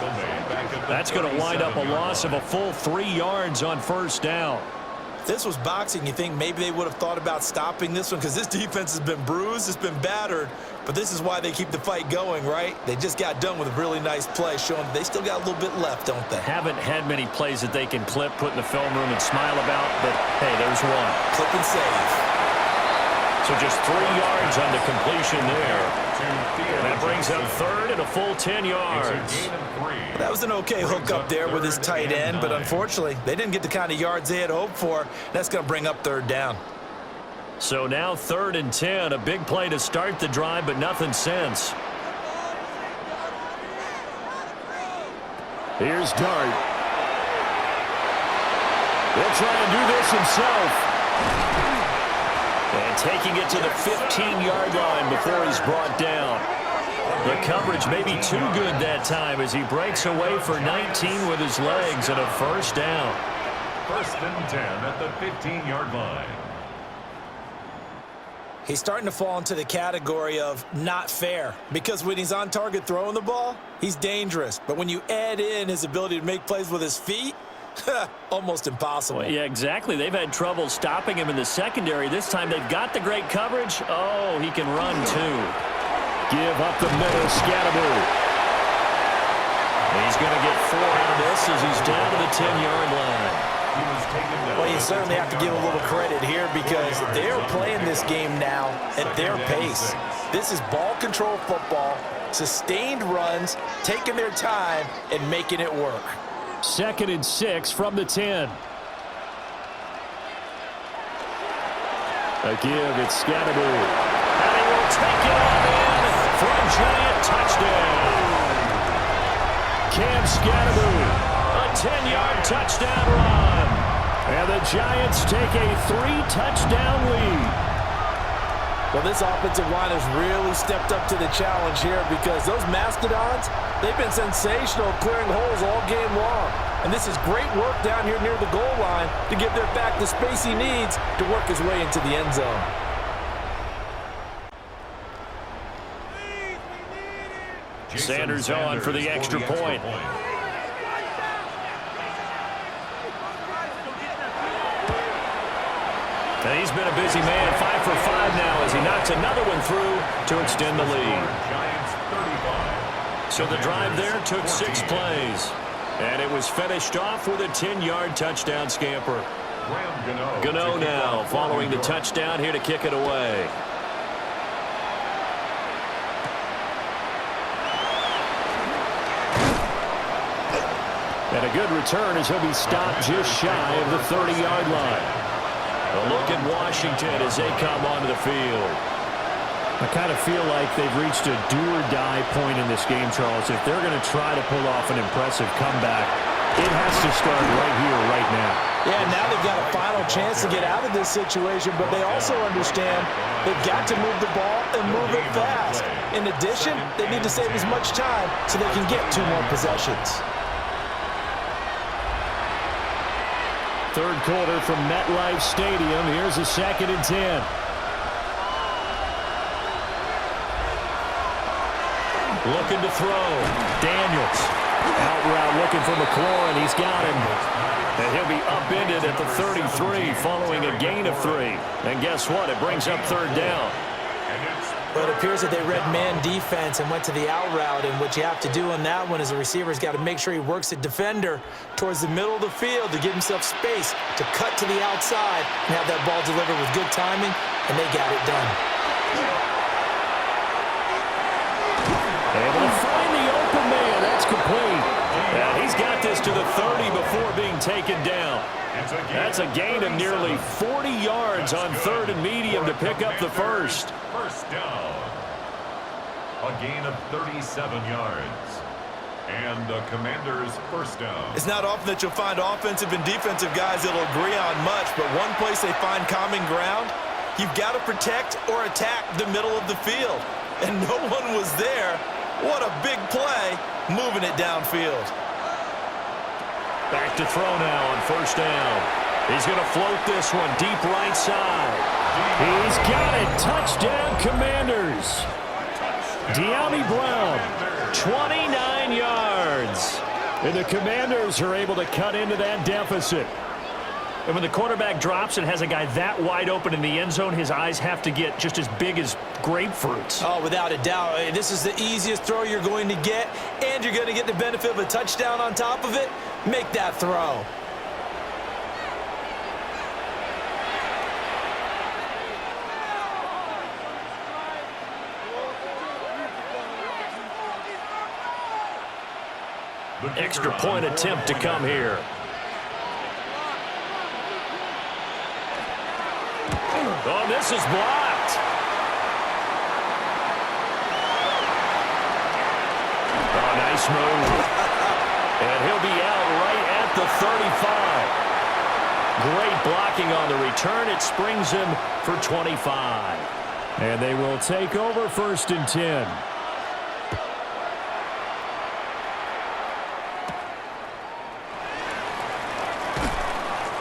That's going to wind up a loss of a full 3 yards on first down. If this was boxing, you think maybe they would have thought about stopping this one because this defense has been bruised, it's been battered, but this is why they keep the fight going, right? They just got done with a really nice play, showing they still got a little bit left, don't they? Haven't had many plays that they can clip, put in the film room, and smile about, but hey, there's one. Clip and save. So just 3 yards on the completion there. And that brings up third and a full 10 yards. That was an okay hook up there with his tight end, but unfortunately, they didn't get the kind of yards they had hoped for. That's going to bring up third down. So now 3rd and 10, a big play to start the drive, but nothing since. Here's Dart. He'll try and do this himself. And taking it to the 15-yard line before he's brought down. The coverage may be too good that time as he breaks away for 19 with his legs and a first down. 1st and 10 at the 15-yard line. He's starting to fall into the category of not fair because when he's on target throwing the ball, he's dangerous. But when you add in his ability to make plays with his feet, almost impossible. Well, yeah, exactly. They've had trouble stopping him in the secondary. This time they've got the great coverage. Oh, he can run too. Give up the middle, Scatterbury. He's going to get 4 out of this as he's down to the 10-yard line. Well, you certainly have to give a little credit here because they're playing this game now at their pace. This is ball control football, sustained runs, taking their time, and making it work. 2nd and 6 from the 10. A give, it's Scatterbury. And he will take it on in for a giant touchdown. Cam Scatterbury, a 10-yard touchdown run. And the Giants take a 3-touchdown lead. Well, this offensive line has really stepped up to the challenge here because those Mastodons, they've been sensational clearing holes all game long. And this is great work down here near the goal line to give their back the space he needs to work his way into the end zone. Sanders on for the extra point. And he's been a busy man, 5 for 5 now as he knocks another one through to extend the lead. So the drive there took 6 plays. And it was finished off with a 10-yard touchdown scamper. Gano now following the touchdown here to kick it away. And a good return as he'll be stopped just shy of the 30-yard line. A look at Washington as they come onto the field. I kind of feel like they've reached a do-or-die point in this game, Charles. If they're going to try to pull off an impressive comeback, it has to start right here, right now. Yeah, now they've got a final chance to get out of this situation, but they also understand they've got to move the ball and move it fast. In addition, they need to save as much time so they can get 2 more possessions. Third quarter from MetLife Stadium. Here's a 2nd and 10. Looking to throw. Daniels. Out route looking for McLaurin. He's got him. And he'll be upended at the 33 following a gain of 3. And guess what? It brings up 3rd down. Well, it appears that they read man defense and went to the out route, and what you have to do on that one is the receiver's got to make sure he works the defender towards the middle of the field to give himself space to cut to the outside and have that ball delivered with good timing, and they got it done. Able to find the open man. That's complete. And he's got this to the 30 before being taken down. That's a gain of nearly 40 yards on 3rd and medium to pick up the first. First down. A gain of 37 yards. And the Commanders' first down. It's not often that you'll find offensive and defensive guys that will agree on much, but one place they find common ground, you've got to protect or attack the middle of the field. And no one was there. What a big play, moving it downfield. Back to throw now on 1st down. He's going to float this one deep right side. He's got it. Touchdown, Commanders. De'Ami Brown, 29 yards. And the Commanders are able to cut into that deficit. And when the quarterback drops and has a guy that wide open in the end zone, his eyes have to get just as big as grapefruits. Oh, without a doubt. This is the easiest throw you're going to get, and you're going to get the benefit of a touchdown on top of it. Make that throw. Extra point attempt to come here. Oh, this is blocked. Oh, nice move. And he'll be out right at the 35. Great blocking on the return. It springs him for 25. And they will take over 1st and 10.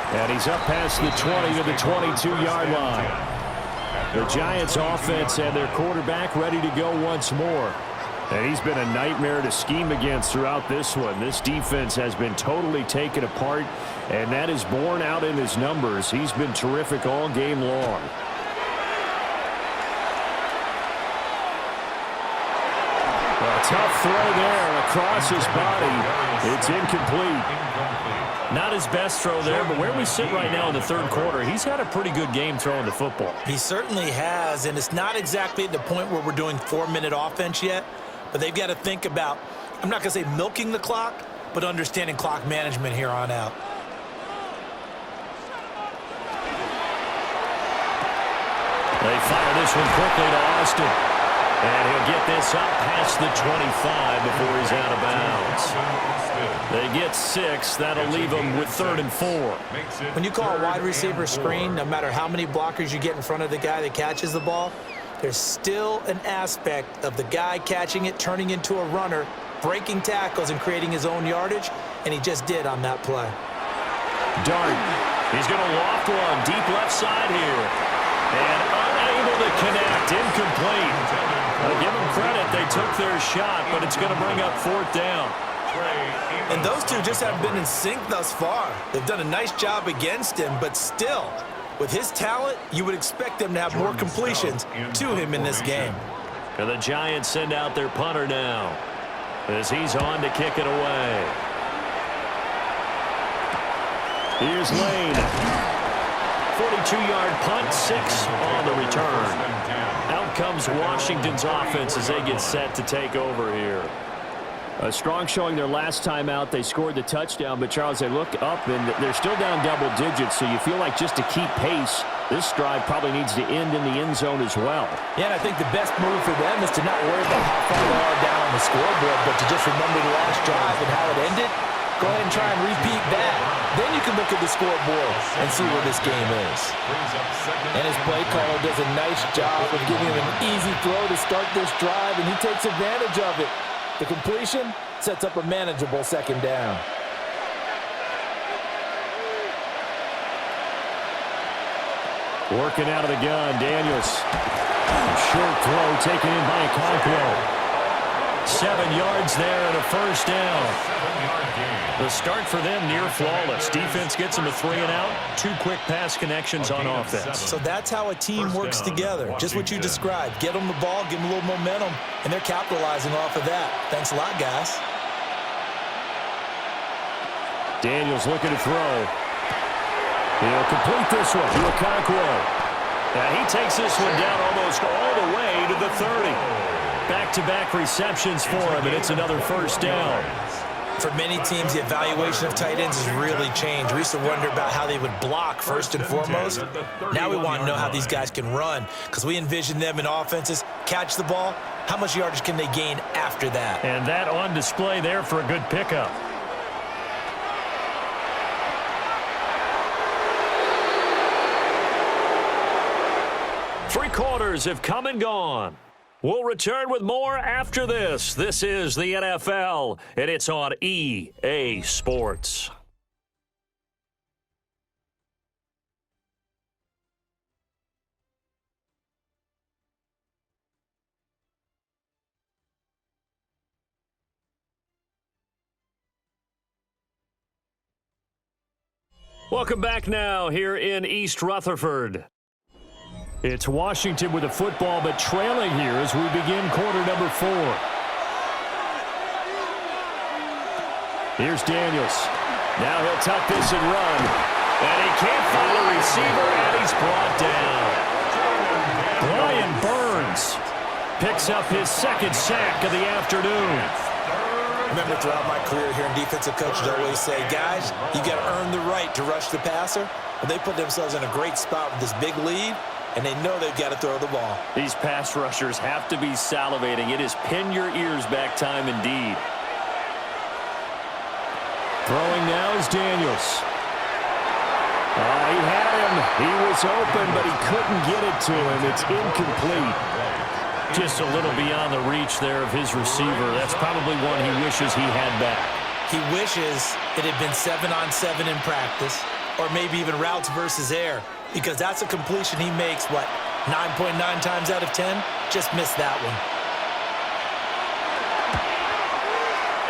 And he's up past the 20 to the 22-yard line. The Giants offense and their quarterback ready to go once more. And he's been a nightmare to scheme against throughout this one. This defense has been totally taken apart, and that is borne out in his numbers. He's been terrific all game long. A tough throw there across his body. It's incomplete. Not his best throw there, but where we sit right now in the 3rd quarter, he's had a pretty good game throwing the football. He certainly has, and it's not exactly at the point where we're doing 4-minute offense yet, but they've got to think about, I'm not going to say milking the clock, but understanding clock management here on out. They fire this one quickly to Austin. And he'll get this up past the 25 before he's out of bounds. They get 6. That'll leave them with 3rd and 4. When you call a wide receiver screen, no matter how many blockers you get in front of the guy that catches the ball, there's still an aspect of the guy catching it, turning into a runner, breaking tackles and creating his own yardage, and he just did on that play. Dart. He's going to loft one deep left side here. And unable to connect. Incomplete. I'll give them credit. They took their shot, but it's going to bring up 4th down. And those two just haven't been in sync thus far. They've done a nice job against him, but still, with his talent, you would expect them to have more completions to him in this game. And the Giants send out their punter now as he's on to kick it away. Here's Lane. 42-yard punt, 6 on the return. Out comes Washington's offense as they get set to take over here. A strong showing their last time out. They scored the touchdown, but, Charles, they look up, and they're still down double digits, so you feel like just to keep pace, this drive probably needs to end in the end zone as well. Yeah, and I think the best move for them is to not worry about how far they are down on the scoreboard, but to just remember the last drive and how it ended. Go ahead and try and repeat that. Then you can look at the scoreboard and see where this game is. And his play caller does a nice job of giving him an easy throw to start this drive, and he takes advantage of it. The completion sets up a manageable second down. Working out of the gun, Daniels. Short throw taken in by Okonkwo. 7 yards there and a first down. The start for them near flawless. Defense gets them a 3 and out. 2 quick pass connections on offense. So that's how a team works together. Just what you described. Get them the ball, give them a little momentum, and they're capitalizing off of that. Thanks a lot, guys. Daniels looking to throw. He'll complete this one to Okonkwo. He takes this one down almost all the way to the 30. Back-to-back receptions for him, and it's another first down. For many teams, the evaluation of tight ends has really changed. We used to wonder about how they would block first and foremost. Now we want to know how these guys can run, because we envision them in offenses, catch the ball, how much yardage can they gain after that? And that on display there for a good pickup. Three quarters have come and gone. We'll return with more after this. This is the NFL, and it's on EA Sports. Welcome back now here in East Rutherford. It's Washington with the football, but trailing here as we begin quarter number 4. Here's Daniels. Now he'll tuck this and run. And he can't find a receiver, and he's brought down. Brian Burns picks up his second sack of the afternoon. Remember, throughout my career here in defensive coaches always say, guys, you got to earn the right to rush the passer. But they put themselves in a great spot with this big lead, and they know they've got to throw the ball. These pass rushers have to be salivating. It is pin your ears back time indeed. Throwing now is Daniels. He had him. He was open, but he couldn't get it to him. It's incomplete. Just a little beyond the reach there of his receiver. That's probably one he wishes he had back. He wishes it had been 7-on-7 in practice, or maybe even routes versus air, because that's a completion he makes, 9.9 times out of 10? Just missed that one.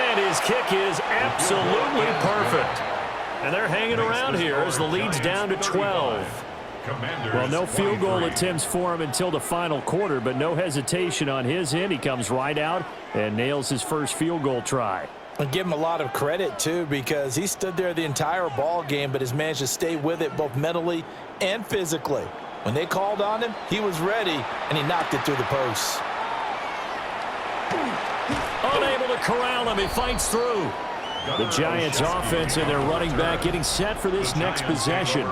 And his kick is absolutely perfect. And they're hanging around here as the lead's down to 12. Well, no field goal attempts for him until the final quarter, but no hesitation on his end. He comes right out and nails his first field goal try. And give him a lot of credit, too, because he stood there the entire ball game, but has managed to stay with it both mentally and physically. When they called on him, he was ready, and he knocked it through the posts. Unable to corral him, he fights through. The Giants offense and their running back getting set for this next possession.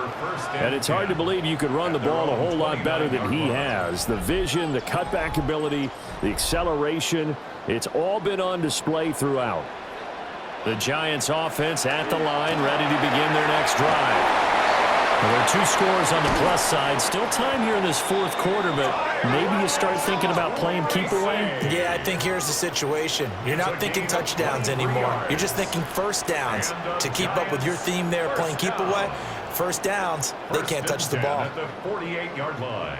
And it's hard to believe you could run the ball a whole lot better than he has. The vision, the cutback ability, the acceleration, it's all been on display throughout. The Giants offense at the line, ready to begin their next drive. Well, there are 2 scores on the plus side. Still time here in this fourth quarter, but maybe you start thinking about playing keep away? Yeah, I think here's the situation. You're not thinking touchdowns anymore. You're just thinking first downs. To keep up with your theme there, playing keep away, first downs, they can't touch the ball. At the 48-yard line.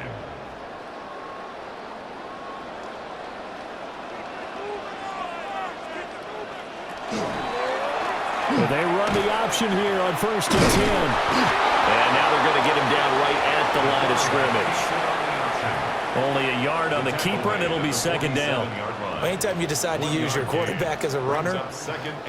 Well, they run the option here on 1st and 10. And now they're going to get him down right at the line of scrimmage. Only a yard on the keeper, and it'll be second down. Anytime you decide to use your quarterback as a runner,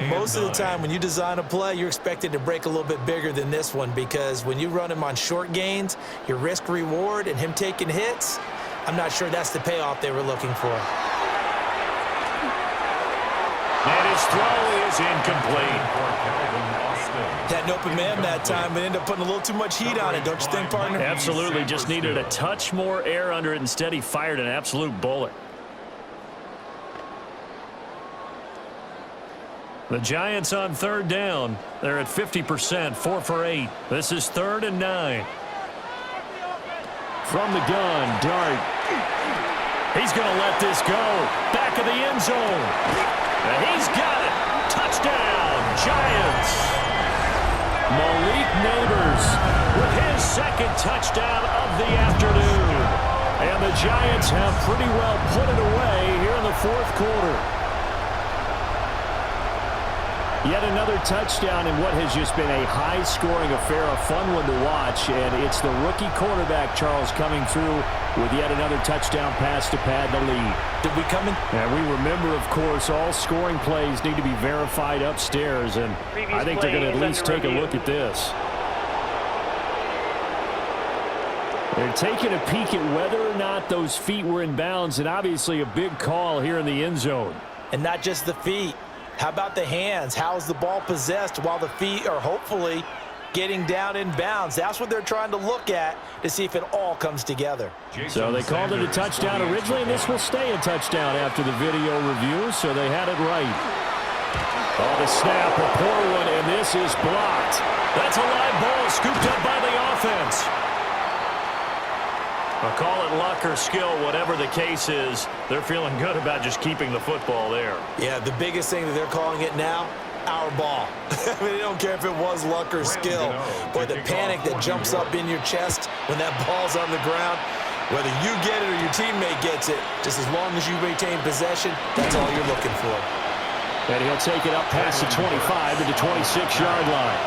most of the time when you design a play, you're expected to break a little bit bigger than this one, because when you run him on short gains, your risk-reward and him taking hits, I'm not sure that's the payoff they were looking for. And his throw is incomplete. Had an open man that time and ended up putting a little too much heat on it, don't you think, partner? Absolutely. Just needed a touch more air under it. Instead, he fired an absolute bullet. The Giants on third down. They're at 50%, 4 for 8. This is 3rd and 9. From the gun, Dart. He's going to let this go. Back of the end zone. And he's got it. Touchdown, Giants. Malik Neighbors with his second touchdown of the afternoon. And the Giants have pretty well put it away here in the 4th quarter. Yet another touchdown in what has just been a high-scoring affair, a fun one to watch. And it's the rookie quarterback, Charles, coming through with yet another touchdown pass to pad the lead. Did we come in? And we remember, of course, all scoring plays need to be verified upstairs. And I think they're going to at least take a look at this. They're taking a peek at whether or not those feet were in bounds. And obviously a big call here in the end zone. And not just the feet. How about the hands? How's the ball possessed while the feet are hopefully getting down in bounds? That's what they're trying to look at to see if it all comes together. So they called it a touchdown originally, and this will stay a touchdown after the video review, so they had it right. Oh, the snap, a poor one, and this is blocked. That's a live ball scooped up by the offense. I'll call it luck or skill, whatever the case is. They're feeling good about just keeping the football there. Yeah, the biggest thing that they're calling it now, our ball. I mean, they don't care if it was luck or skill. But the panic that jumps up in your chest when that ball's on the ground, whether you get it or your teammate gets it, just as long as you maintain possession, that's all you're looking for. And he'll take it up past the 25 to the 26-yard line.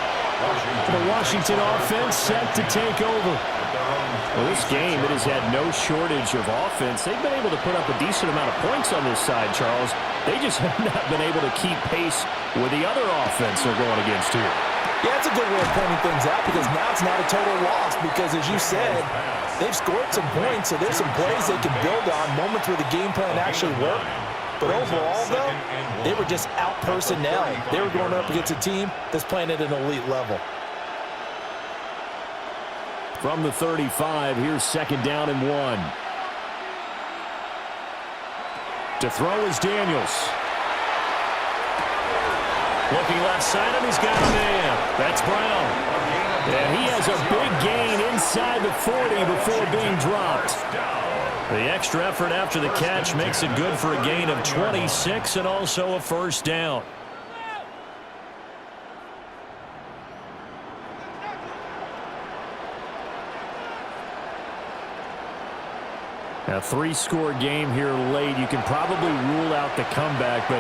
The Washington offense set to take over. Well, this game, it has had no shortage of offense. They've been able to put up a decent amount of points on this side, Charles. They just have not been able to keep pace with the other offense they're going against here. Yeah, that's a good way of pointing things out because now it's not a total loss because, as you said, they've scored some points, so there's some plays they can build on, moments where the game plan actually worked. But overall, though, they were just out-personnel. They were going up against a team that's playing at an elite level. From the 35, here's 2nd down and 1. To throw is Daniels. Looking left side, and he's got a man. That's Brown. And he has a big gain inside the 40 before being dropped. The extra effort after the catch makes it good for a gain of 26 and also a 1st down. A 3-score game here late. You can probably rule out the comeback, but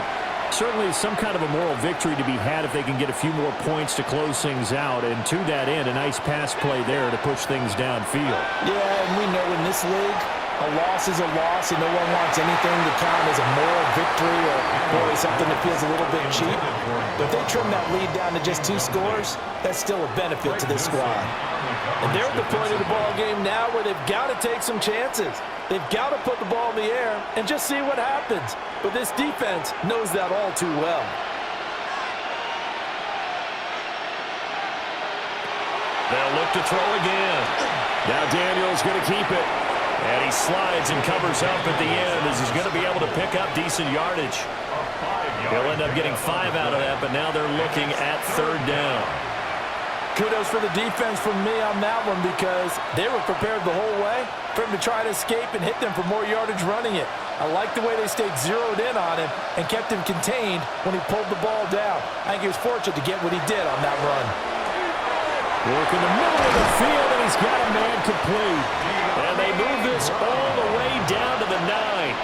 certainly some kind of a moral victory to be had if they can get a few more points to close things out. And to that end, a nice pass play there to push things downfield. Yeah, and we know in this league, a loss is a loss, and no one wants anything to count as a moral victory or really something that feels a little bit cheap. But if they trim that lead down to just 2 scores, that's still a benefit to this squad. And they're at the point of the ball game now where they've got to take some chances. They've got to put the ball in the air and just see what happens. But this defense knows that all too well. They'll look to throw again. Now Daniels going to keep it. And he slides and covers up at the end as he's going to be able to pick up decent yardage. He'll end up getting 5 out of that, but now they're looking at 3rd down. Kudos for the defense from me on that one because they were prepared the whole way for him to try to escape and hit them for more yardage running it. I like the way they stayed zeroed in on him and kept him contained when he pulled the ball down. I think he was fortunate to get what he did on that run. Work in the middle of the field, and he's got a man complete. And they move this all the way down to the 9.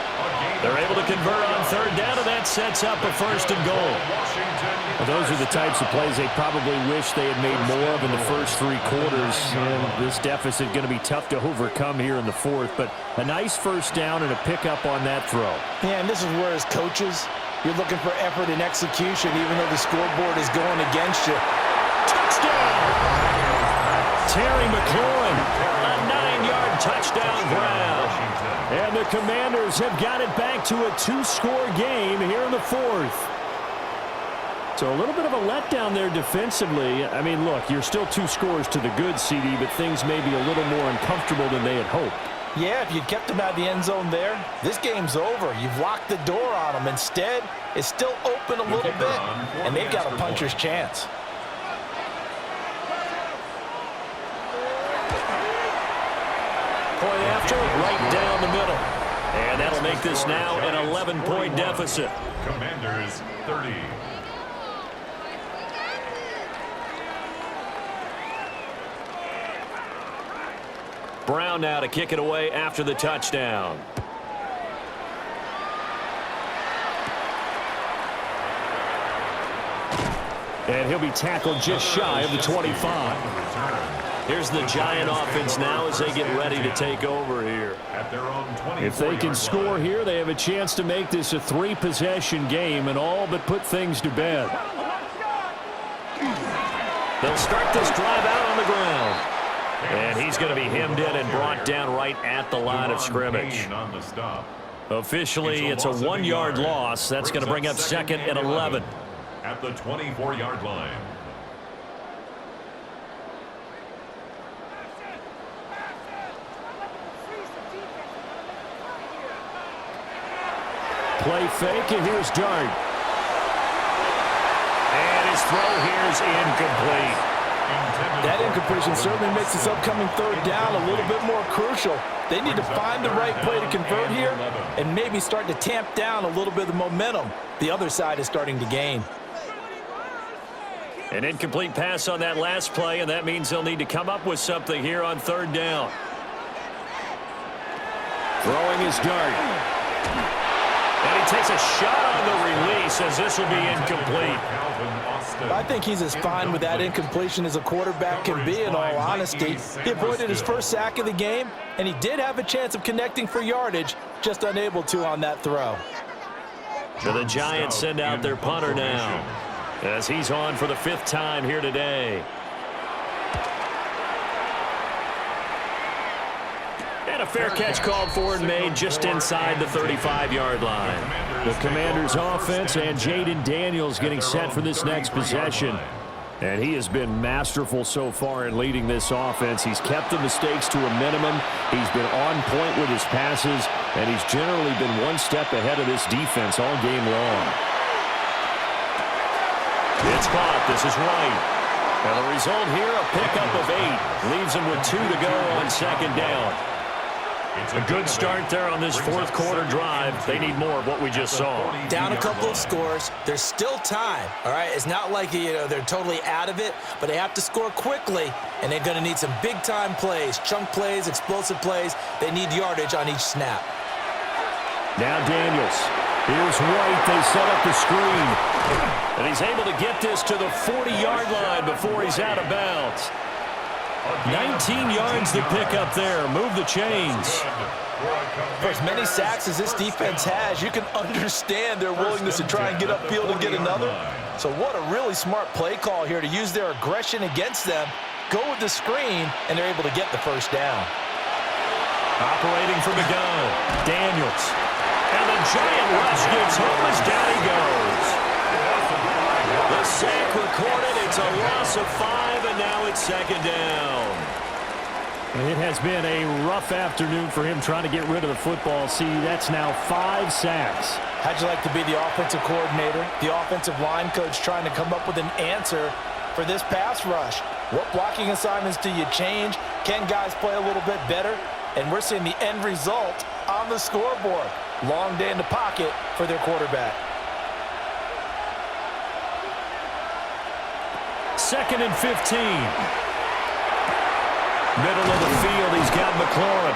They're able to convert on 3rd down, and that sets up a 1st and goal. Well, those are the types of plays they probably wish they had made more of in the first 3 quarters. And this deficit going to be tough to overcome here in the 4th. But a nice 1st down and a pickup on that throw. Yeah, and this is where, as coaches, you're looking for effort and execution, even though the scoreboard is going against you. Touchdown! Terry McLaurin, a 9-yard touchdown grab. And the Commanders have got it back to a 2-score game here in the 4th. So a little bit of a letdown there defensively. I mean, look, you're still 2 scores to the good, CD, but things may be a little more uncomfortable than they had hoped. Yeah, if you'd kept them out of the end zone there, this game's over. You've locked the door on them. Instead, it's still open a little bit, and they've got a puncher's chance. Point after, right down the middle. And that'll make this now an 11-point deficit. Commanders 30. Brown now to kick it away after the touchdown. And he'll be tackled just shy of the 25. Here's the Giant offense now as they get ready to take over here. At their own 24 If they can score here, they have a chance to make this a 3-possession game and all but put things to bed. They'll start this drive out on the ground. And he's going to be hemmed in and brought down right at the line of scrimmage. on the stop. Officially, it's a 1-yard loss. That's going to bring up 2nd and 11. At the 24-yard line. Play fake, and here's Dart. And his throw here is incomplete. That incompletion certainly makes this upcoming 3rd down a little bit more crucial. They need to find the right play to convert here and maybe start to tamp down a little bit of the momentum the other side is starting to gain. An incomplete pass on that last play, and that means they'll need to come up with something here on 3rd down. Throwing his Dart. And he takes a shot on the release as this will be incomplete. I think he's as fine with that incompletion as a quarterback can be, in all honesty. He avoided his first sack of the game, and he did have a chance of connecting for yardage, just unable to on that throw. So the Giants send out their punter now, as he's on for the 5th time here today. And a fair catch called for and made just inside the 35-yard line. The Commanders' offense and Jaden Daniels getting set for this next possession. And he has been masterful so far in leading this offense. He's kept the mistakes to a minimum. He's been on point with his passes, and he's generally been one step ahead of this defense all game long. It's caught. This is White. And the result here, a pickup of 8. Leaves him with 2 to go on 2nd down. A good start there on this 4th quarter drive. They need more of what we just saw. Down a couple of scores. There's still time, all right? It's not like they're totally out of it, but they have to score quickly, and they're going to need some big-time plays, chunk plays, explosive plays. They need yardage on each snap. Now Daniels. Here's White. They set up the screen. And he's able to get this to the 40-yard line before he's out of bounds. 19 yards to pick up there. Move the chains. For as many sacks as this defense has, you can understand their willingness to try and get upfield and get another. So what a really smart play call here to use their aggression against them, go with the screen, and they're able to get the 1st down. Operating from the gun, Daniels. And the giant rush gets home as down he goes. The sack recorded. It's a loss of 5, and now it's 2nd down. It has been a rough afternoon for him trying to get rid of the football. See, that's now 5 sacks. How'd you like to be the offensive coordinator, the offensive line coach trying to come up with an answer for this pass rush? What blocking assignments do you change? Can guys play a little bit better? And we're seeing the end result on the scoreboard. Long day in the pocket for their quarterback. 2nd and 15. Middle of the field, he's got McLaurin.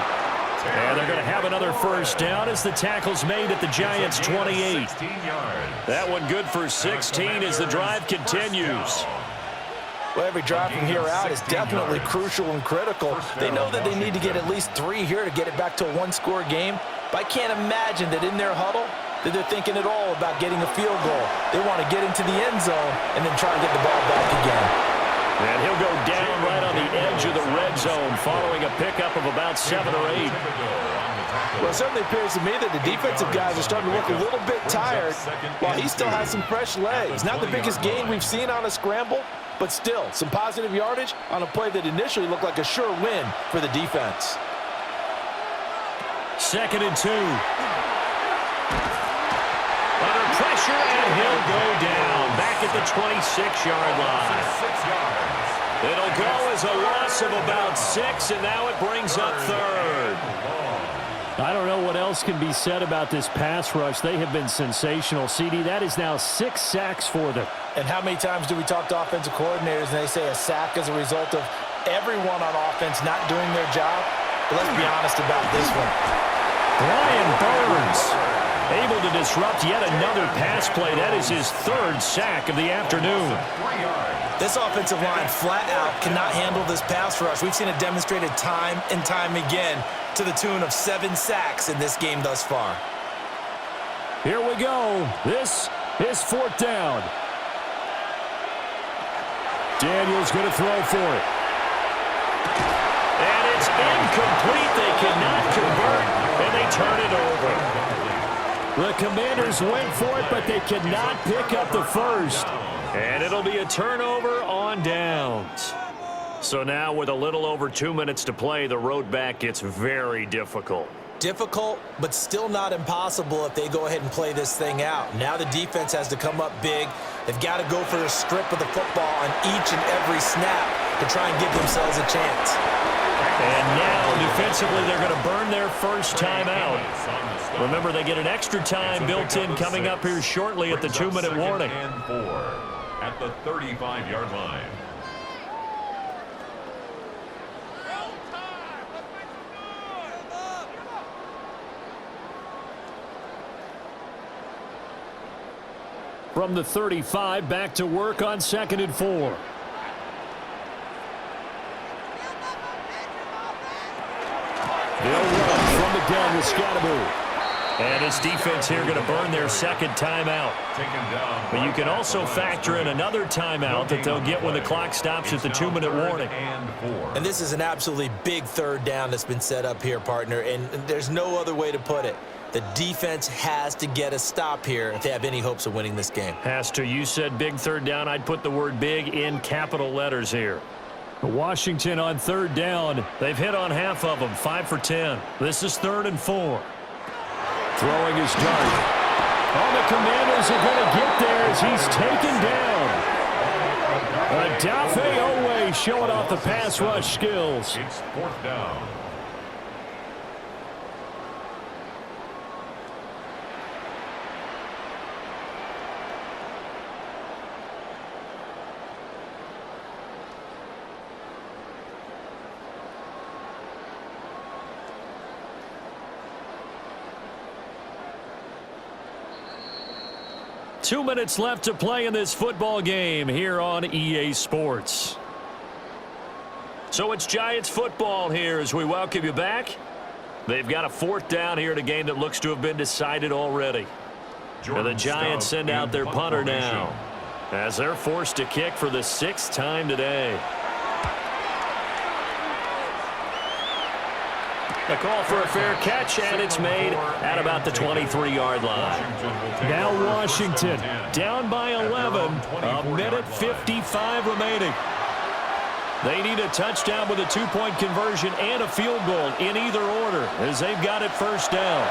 And they're going to have another 1st down as the tackle's made at the Giants' 28. That one good for 16 as the drive continues. Well, every drive from here out is definitely crucial and critical. They know that they need to get at least 3 here to get it back to a 1-score game. But I can't imagine that in their huddle that they're thinking at all about getting a field goal. They want to get into the end zone and then try to get the ball back again. And he'll go down right on the edge of the red zone following a pickup of about 7 or 8. Well, it certainly appears to me that the defensive guys are starting to look a little bit tired while he still has some fresh legs. Not the biggest gain we've seen on a scramble, but still some positive yardage on a play that initially looked like a sure win for the defense. 2nd and 2. Under pressure, and he'll go down back at the 26-yard line. It'll go as a loss of about 6, and now it brings up 3rd. I don't know what else can be said about this pass rush. They have been sensational. CD, that is now 6 sacks for them. And how many times do we talk to offensive coordinators and they say a sack is a result of everyone on offense not doing their job? But let's be honest about this one. Brian Burns able to disrupt yet another pass play. That is his 3rd sack of the afternoon. This offensive line flat out cannot handle this pass rush. We've seen it demonstrated time and time again to the tune of 7 sacks in this game thus far. Here we go. This is 4th down. Daniel's going to throw for it. And it's incomplete. They cannot convert, and they turn it over. The Commanders went for it, but they cannot pick up the first. And it'll be a turnover on downs. So now with a little over 2 minutes to play, the road back gets very difficult. Difficult, but still not impossible if they go ahead and play this thing out. Now the defense has to come up big. They've got to go for a strip of the football on each and every snap to try and give themselves a chance. And now defensively they're going to burn their first timeout. Remember, they get an extra time built in coming up here shortly at the 2-minute warning. And 4 at the 35-yard line. From the 35, back to work on 2nd and 4. They'll run from the gun with Scottaboo. And this defense here going to burn their 2nd timeout. But you can also factor in another timeout that they'll get when the clock stops at the 2-minute warning. And this is an absolutely big 3rd down that's been set up here, partner, and there's no other way to put it. The defense has to get a stop here if they have any hopes of winning this game. Has to. You said big 3rd down. I'd put the word big in capital letters here. Washington on 3rd down. They've hit on half of them, 5 for 10. This is 3rd and 4. Throwing his dart. Oh, the Commanders are going to get there as he's taken down. Adafe Owe showing off the pass rush skills. It's 4th down. Two minutes left to play in this football game here on EA Sports. So it's Giants football here as we welcome you back. They've got a 4th down here in a game that looks to have been decided already. And the Giants send out their punter now as they're forced to kick for the 6th time today. A call for a fair catch, and it's made at about the 23-yard line. Now Washington down by 11, a minute 55 remaining. They need a touchdown with a 2-point conversion and a field goal in either order as they've got it 1st down.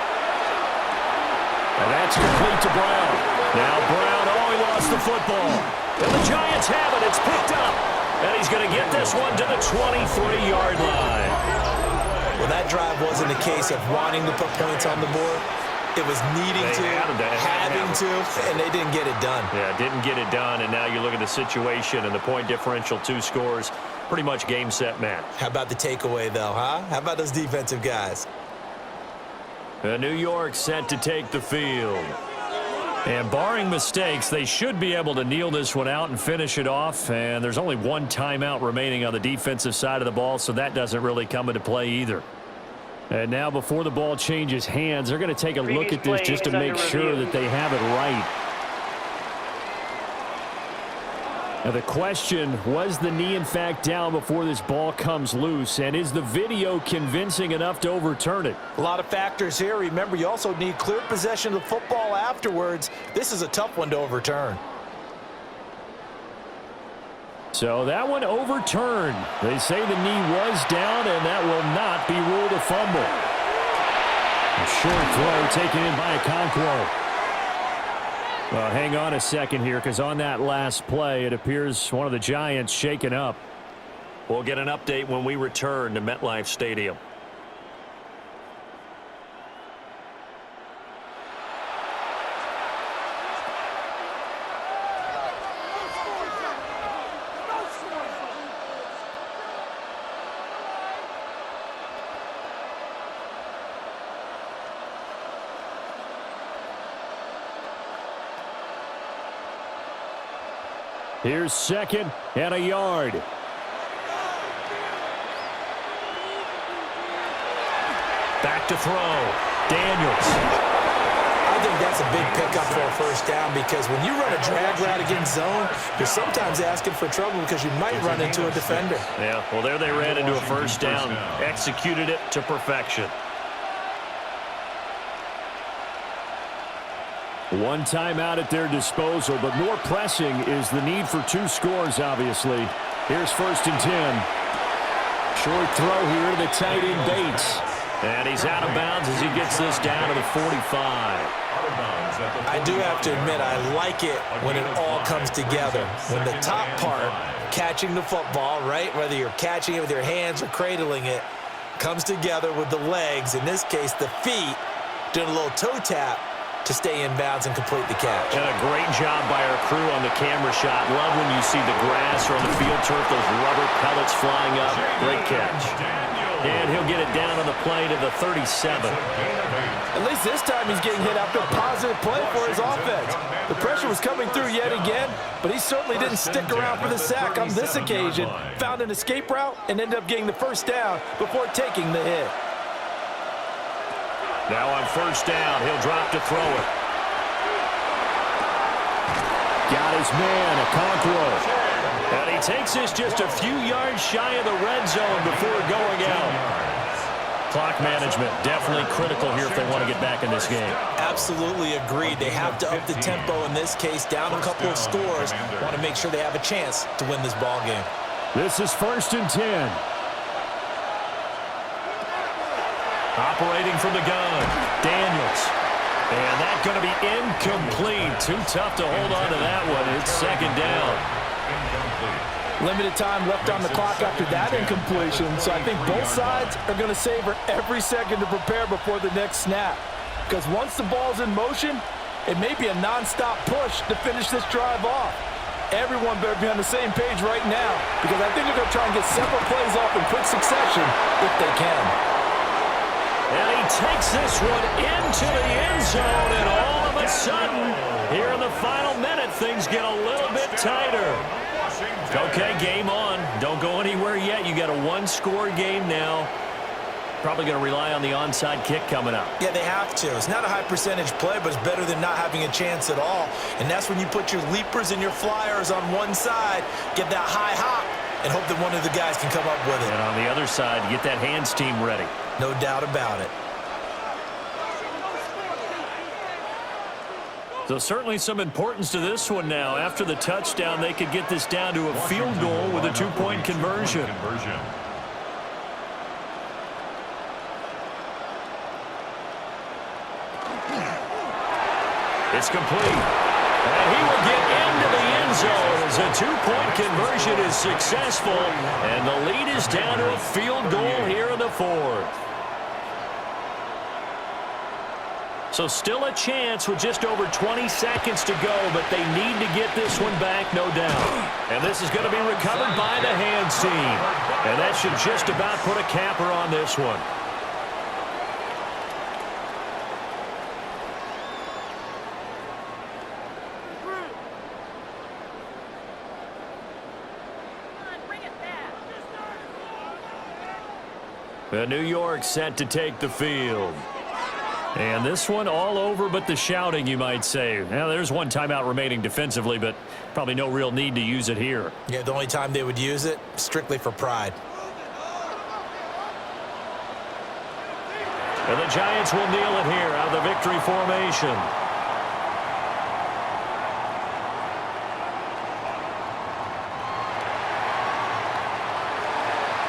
And that's complete to Brown. Now Brown, he lost the football. And the Giants have it. It's picked up. And he's going to get this one to the 23-yard line. Well, that drive wasn't a case of wanting to put points on the board. It was needing to, having to, and they didn't get it done. Yeah, didn't get it done, and now you look at the situation and the point differential, 2 scores, pretty much game, set, match. How about the takeaway, though, huh? How about those defensive guys? New York set to take the field. And barring mistakes, they should be able to kneel this one out and finish it off. And there's only 1 timeout remaining on the defensive side of the ball, so that doesn't really come into play either. And now before the ball changes hands, they're going to take a look at this just to make sure that they have it right. Now the question, was the knee in fact down before this ball comes loose? And is the video convincing enough to overturn it? A lot of factors here. Remember, you also need clear possession of the football afterwards. This is a tough one to overturn. So that one overturned. They say the knee was down, and that will not be ruled a fumble. A short throw taken in by Okonkwo. Well, hang on a second here, because on that last play, it appears one of the Giants shaken up. We'll get an update when we return to MetLife Stadium. Here's second and a yard. Back to throw. Daniels. I think that's a big pickup for a first down, because when you run a drag route against zone, you're sometimes asking for trouble because you might run into a defender. Yeah, well, there they ran into a first down. Executed it to perfection. One timeout at their disposal, but more pressing is the need for 2 scores, obviously. Here's 1st and 10. Short throw here to the tight end, Bates. And he's out of bounds as he gets this down to the 45. I do have to admit, I like it when it all comes together. When the top part, catching the football, right, whether you're catching it with your hands or cradling it, comes together with the legs, in this case the feet, doing a little toe tap to stay in bounds and complete the catch. And a great job by our crew on the camera shot. Love when you see the grass or on the field turf, those rubber pellets flying up. Great catch. And he'll get it down on the play to the 37. At least this time he's getting hit after a positive play for his offense. The pressure was coming through yet again, but he certainly didn't stick around for the sack on this occasion. Found an escape route and ended up getting the first down before taking the hit. Now on first down, he'll drop to throw it. Got his man, Okonkwo. And he takes this just a few yards shy of the red zone before going out. Clock management, definitely critical here if they want to get back in this game. Absolutely agreed. They have to up the tempo in this case, down a couple of scores. Want to make sure they have a chance to win this ball game. This is 1st and 10. Operating from the gun, Daniels. And that's going to be incomplete. Too tough to hold on to that one. It's 2nd down. Limited time left on the clock after that incompletion, so I think both sides are going to savor every second to prepare before the next snap. Because once the ball's in motion, it may be a non-stop push to finish this drive off. Everyone better be on the same page right now, because I think they're going to try and get several plays off in quick succession if they can. And he takes this one into the end zone, and all of a sudden, here in the final minute, things get a little bit tighter. Okay, game on. Don't go anywhere yet. You got a 1-score game now. Probably going to rely on the onside kick coming up. Yeah, they have to. It's not a high percentage play, but it's better than not having a chance at all. And that's when you put your leapers and your flyers on one side, get that high hop, and hope that one of the guys can come up with it. And on the other side, get that hands team ready. No doubt about it. So certainly some importance to this one now. After the touchdown, they could get this down to a field goal with a 2-point conversion. It's complete. And he will get into the end zone as a 2-point conversion is successful. And the lead is down to a field goal here in the 4th. So still a chance with just over 20 seconds to go, but they need to get this one back, no doubt. And this is going to be recovered by the hands team. And that should just about put a capper on this one. The New York set to take the field. And this one all over but the shouting, you might say. Now, there's one timeout remaining defensively, but probably no real need to use it here. Yeah, the only time they would use it, strictly for pride. And the Giants will kneel it here out of the victory formation.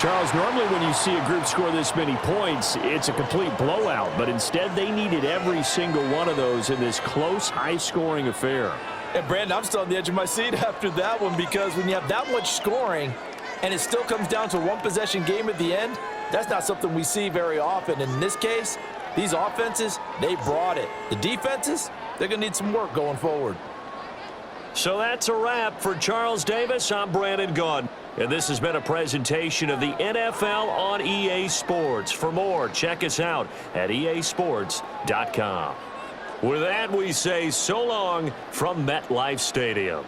Charles, normally when you see a group score this many points, it's a complete blowout. But instead, they needed every single one of those in this close, high-scoring affair. And, Brandon, I'm still on the edge of my seat after that one because when you have that much scoring and it still comes down to a one-possession game at the end, that's not something we see very often. And in this case, these offenses, they brought it. The defenses, they're going to need some work going forward. So that's a wrap for Charles Davis. I'm Brandon Gunn. And this has been a presentation of the NFL on EA Sports. For more, check us out at easports.com. With that, we say so long from MetLife Stadium.